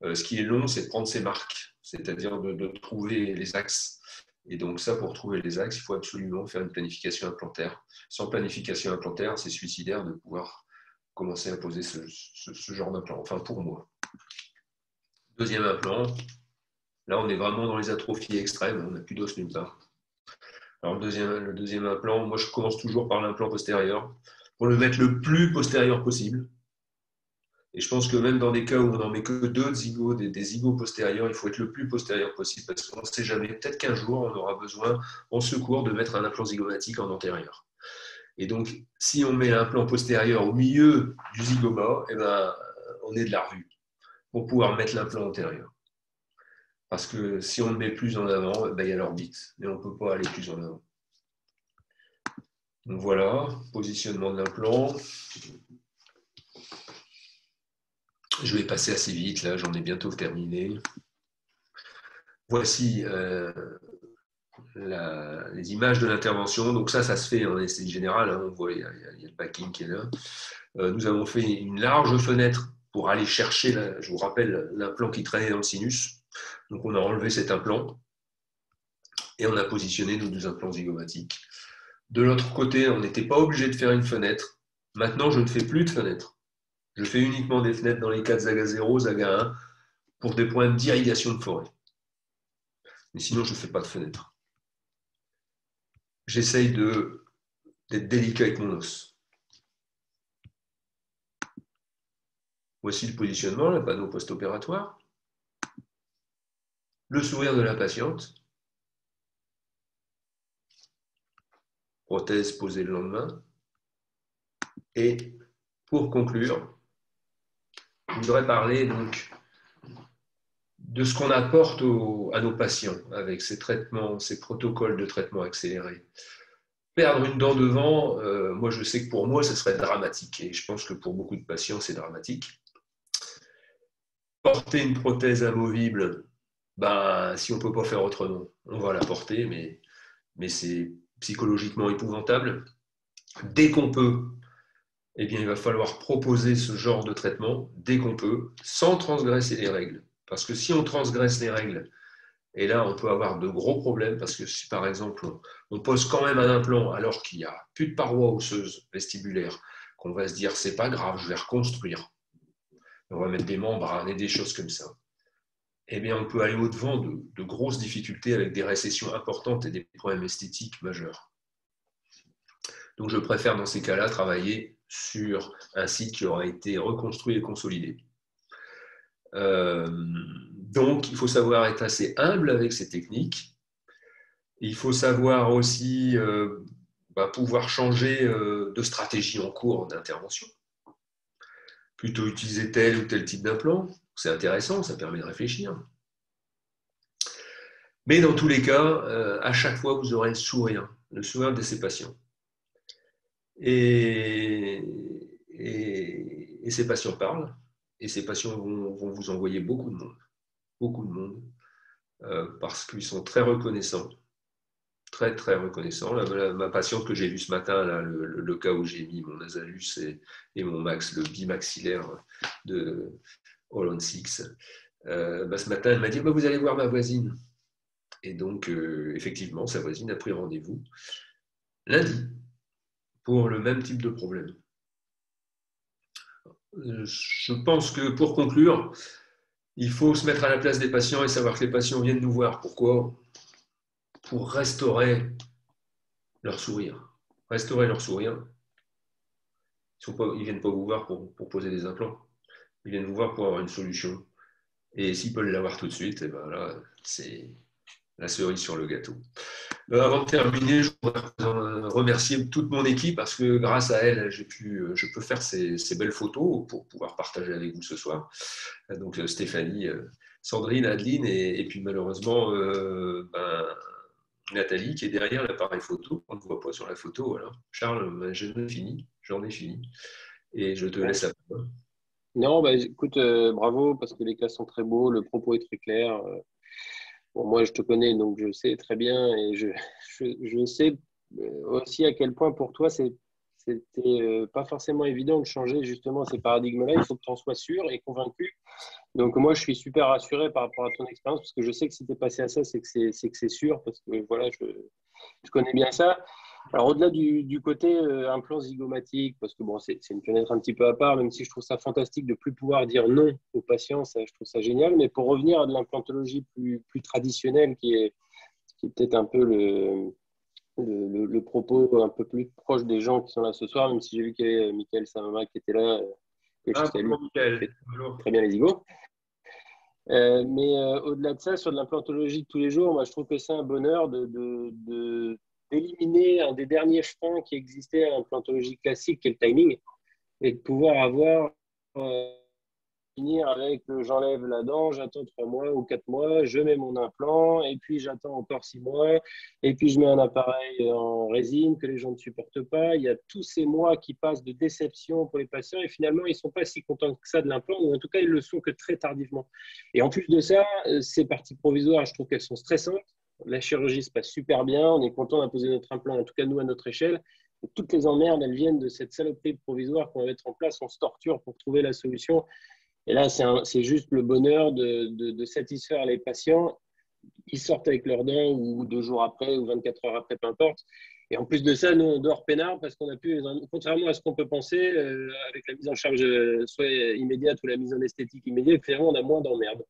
Ce qui est long, c'est de prendre ses marques, c'est-à-dire de trouver les axes. Et donc ça, pour trouver les axes, il faut absolument faire une planification implantaire. Sans planification implantaire, c'est suicidaire de pouvoir commencer à poser ce genre d'implant, enfin pour moi. Deuxième implant, là on est vraiment dans les atrophies extrêmes, on n'a plus d'os nulle part. Alors le deuxième implant, moi je commence toujours par l'implant postérieur, pour le mettre le plus postérieur possible. Et je pense que même dans des cas où on n'en met que 2 zygots, des zygots postérieurs, il faut être le plus postérieur possible parce qu'on ne sait jamais. Peut-être qu'un jour, on aura besoin, en secours, de mettre un implant zygomatique en antérieur. Et donc, si on met l'implant postérieur au milieu du zygoma, eh ben, on est de la revue pour pouvoir mettre l'implant antérieur. Parce que si on le met plus en avant, eh ben, il y a l'orbite, mais on ne peut pas aller plus en avant. Donc voilà, positionnement de l'implant. Je vais passer assez vite, là, j'en ai bientôt terminé. Voici les images de l'intervention. Donc ça se fait en anesthésie générale. On voit, il y a le backing qui est là. Nous avons fait une large fenêtre pour aller chercher, je vous rappelle, l'implant qui traînait dans le sinus. Donc on a enlevé cet implant et on a positionné nos 2 implants zygomatiques. De l'autre côté, on n'était pas obligé de faire une fenêtre. Maintenant, je ne fais plus de fenêtre. Je fais uniquement des fenêtres dans les cas de Zaga 0, Zaga 1, pour des points d'irrigation de forêt. Mais sinon, je ne fais pas de fenêtre. J'essaye d'être délicat avec mon os. Voici le positionnement, le panneau post-opératoire. Le sourire de la patiente. Prothèse posée le lendemain. Et pour conclure, je voudrais parler donc de ce qu'on apporte à nos patients avec ces traitements, ces protocoles de traitement accéléré. Perdre une dent devant, moi je sais que pour moi, ce serait dramatique. Et je pense que pour beaucoup de patients, c'est dramatique. Porter une prothèse amovible, si on ne peut pas faire autrement, on va la porter, mais c'est psychologiquement épouvantable. Dès qu'on peut, eh bien, il va falloir proposer ce genre de traitement, dès qu'on peut, sans transgresser les règles. Parce que si on transgresse les règles, et là, on peut avoir de gros problèmes, parce que si, par exemple, on pose quand même un implant alors qu'il n'y a plus de parois osseuses vestibulaires, qu'on va se dire, c'est pas grave, je vais reconstruire. On va mettre des membranes et des choses comme ça. Eh bien, on peut aller au-devant de grosses difficultés avec des récessions importantes et des problèmes esthétiques majeurs. Donc, je préfère dans ces cas-là travailler sur un site qui aura été reconstruit et consolidé. Donc, il faut savoir être assez humble avec ces techniques. Il faut savoir aussi pouvoir changer de stratégie en cours d'intervention. Plutôt utiliser tel ou tel type d'implant. C'est intéressant, ça permet de réfléchir. Mais dans tous les cas, à chaque fois, vous aurez le sourire de ces patients. Et ces patients parlent. et ces patients vont vous envoyer beaucoup de monde, parce qu'ils sont très reconnaissants, très très reconnaissants. Ma patiente que j'ai vue ce matin, là, le cas où j'ai mis mon Nasalus et mon Max, le bimaxillaire de Holland 6, ce matin, elle m'a dit vous allez voir ma voisine. Et donc, effectivement, sa voisine a pris rendez-vous lundi pour le même type de problème. Je pense que pour conclure, il faut se mettre à la place des patients et savoir que les patients viennent nous voir. Pourquoi ? Pour restaurer leur sourire. Restaurer leur sourire. Ils ne viennent pas vous voir pour poser des implants. Ils viennent vous voir pour avoir une solution. Et s'ils peuvent l'avoir tout de suite, et ben là, c'est la cerise sur le gâteau. Avant de terminer, je voudrais remercier toute mon équipe parce que grâce à elle, je peux faire ces belles photos pour pouvoir partager avec vous ce soir. Donc Stéphanie, Sandrine, Adeline et puis malheureusement Nathalie qui est derrière l'appareil photo. On ne voit pas sur la photo. Alors. Charles, j'en ai fini. Et je te laisse la parole. Non, écoute, bravo, parce que les cas sont très beaux, le propos est très clair. Bon, moi, je te connais, donc je sais très bien, et je sais aussi à quel point pour toi, c'était pas forcément évident de changer justement ces paradigmes-là. Il faut que tu en sois sûr et convaincu. Donc moi, je suis super rassuré par rapport à ton expérience, parce que je sais que si tu es passé à ça, c'est que c'est sûr, parce que voilà, je connais bien ça. Alors, au-delà du côté implant zygomatique, parce que bon, c'est une fenêtre un petit peu à part, même si je trouve ça fantastique de ne plus pouvoir dire non aux patients, ça, je trouve ça génial. Mais pour revenir à de l'implantologie plus traditionnelle, qui est peut-être un peu le propos un peu plus proche des gens qui sont là ce soir, même si j'ai vu qu'il y avait Michael Samama qui était là, que je salue, Michael. Très bien les zygos. Au-delà de ça, sur de l'implantologie de tous les jours, moi, je trouve que c'est un bonheur d'éliminer un des derniers freins qui existait à l'implantologie classique, qui est le timing, et de pouvoir finir avec j'enlève la dent, j'attends 3 mois ou 4 mois, je mets mon implant, et puis j'attends encore 6 mois, et puis je mets un appareil en résine que les gens ne supportent pas. Il y a tous ces mois qui passent de déception pour les patients, et finalement, ils ne sont pas si contents que ça de l'implant, ou en tout cas, ils le sont que très tardivement. Et en plus de ça, ces parties provisoires, je trouve qu'elles sont stressantes. La chirurgie se passe super bien, on est content d'imposer notre implant, en tout cas nous à notre échelle. Et toutes les emmerdes, elles viennent de cette saloperie provisoire qu'on va mettre en place, on se torture pour trouver la solution. Et là, c'est juste le bonheur de satisfaire les patients. Ils sortent avec leurs dents ou 2 jours après ou 24 heures après, peu importe. Et en plus de ça, nous, on dort peinard parce qu'on a pu, contrairement à ce qu'on peut penser, avec la mise en charge soit immédiate ou la mise en esthétique immédiate, finalement, on a moins d'emmerdes.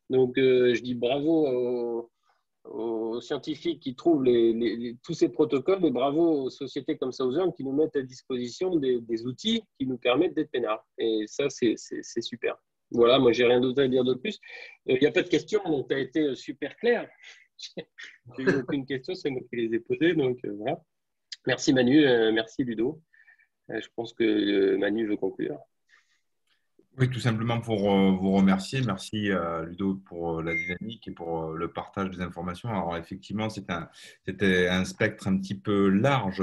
Donc, je dis bravo aux scientifiques qui trouvent tous ces protocoles et bravo aux sociétés comme Southern qui nous mettent à disposition des outils qui nous permettent d'être peinards. Et ça, c'est super. Voilà, moi, j'ai rien d'autre à dire de plus. Il n'y a pas de questions, donc tu as été super clair. J'ai eu aucune question, c'est moi qui les ai posées. Donc, voilà. Merci Manu, merci Ludo. Je pense que Manu veut conclure. Oui, tout simplement pour vous remercier. Merci Ludo pour la dynamique et pour le partage des informations. Alors effectivement, c'était un spectre un petit peu large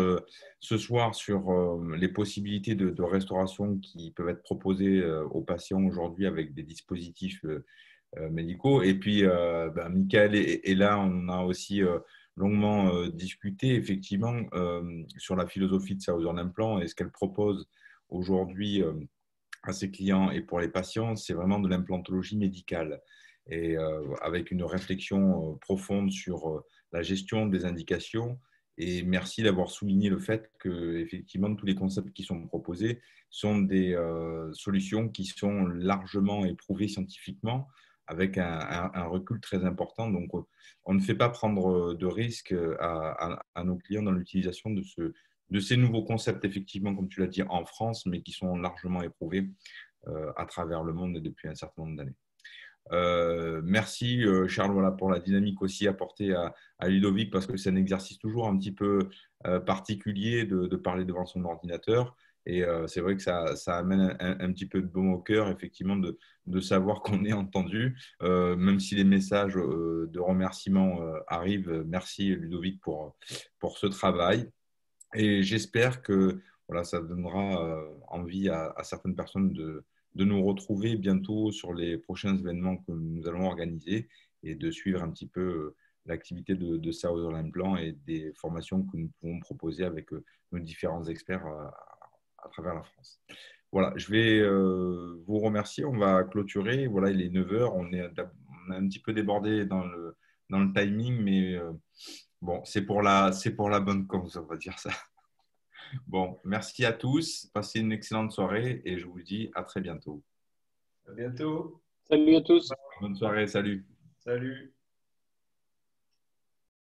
ce soir sur les possibilités de restauration qui peuvent être proposées aux patients aujourd'hui avec des dispositifs médicaux. Et puis, Michael est là, on a aussi longuement discuté effectivement sur la philosophie de Southern Implant et ce qu'elle propose aujourd'hui à ses clients et pour les patients, c'est vraiment de l'implantologie médicale et avec une réflexion profonde sur la gestion des indications. Et merci d'avoir souligné le fait que effectivement tous les concepts qui sont proposés sont des solutions qui sont largement éprouvées scientifiquement avec un recul très important. Donc, on ne fait pas prendre de risques à nos clients dans l'utilisation de ces nouveaux concepts, effectivement, comme tu l'as dit, en France, mais qui sont largement éprouvés à travers le monde depuis un certain nombre d'années. Merci, Charles, voilà, pour la dynamique aussi apportée à Ludovic, parce que c'est un exercice toujours un petit peu particulier de parler devant son ordinateur. Et c'est vrai que ça amène un petit peu de baume au cœur, effectivement, de savoir qu'on est entendu, même si les messages de remerciement arrivent. Merci, Ludovic, pour ce travail. Et j'espère que voilà, ça donnera envie à certaines personnes de nous retrouver bientôt sur les prochains événements que nous allons organiser et de suivre un petit peu l'activité de Southern Implant et des formations que nous pouvons proposer avec nos différents experts à travers la France. Voilà, je vais vous remercier. On va clôturer. Voilà, il est 9 heures. On a un petit peu débordé dans le timing, mais bon, c'est pour la bonne cause, on va dire ça. Bon, merci à tous. Passez une excellente soirée et je vous dis à très bientôt. À bientôt. Salut à tous. Bonne soirée, salut. Salut.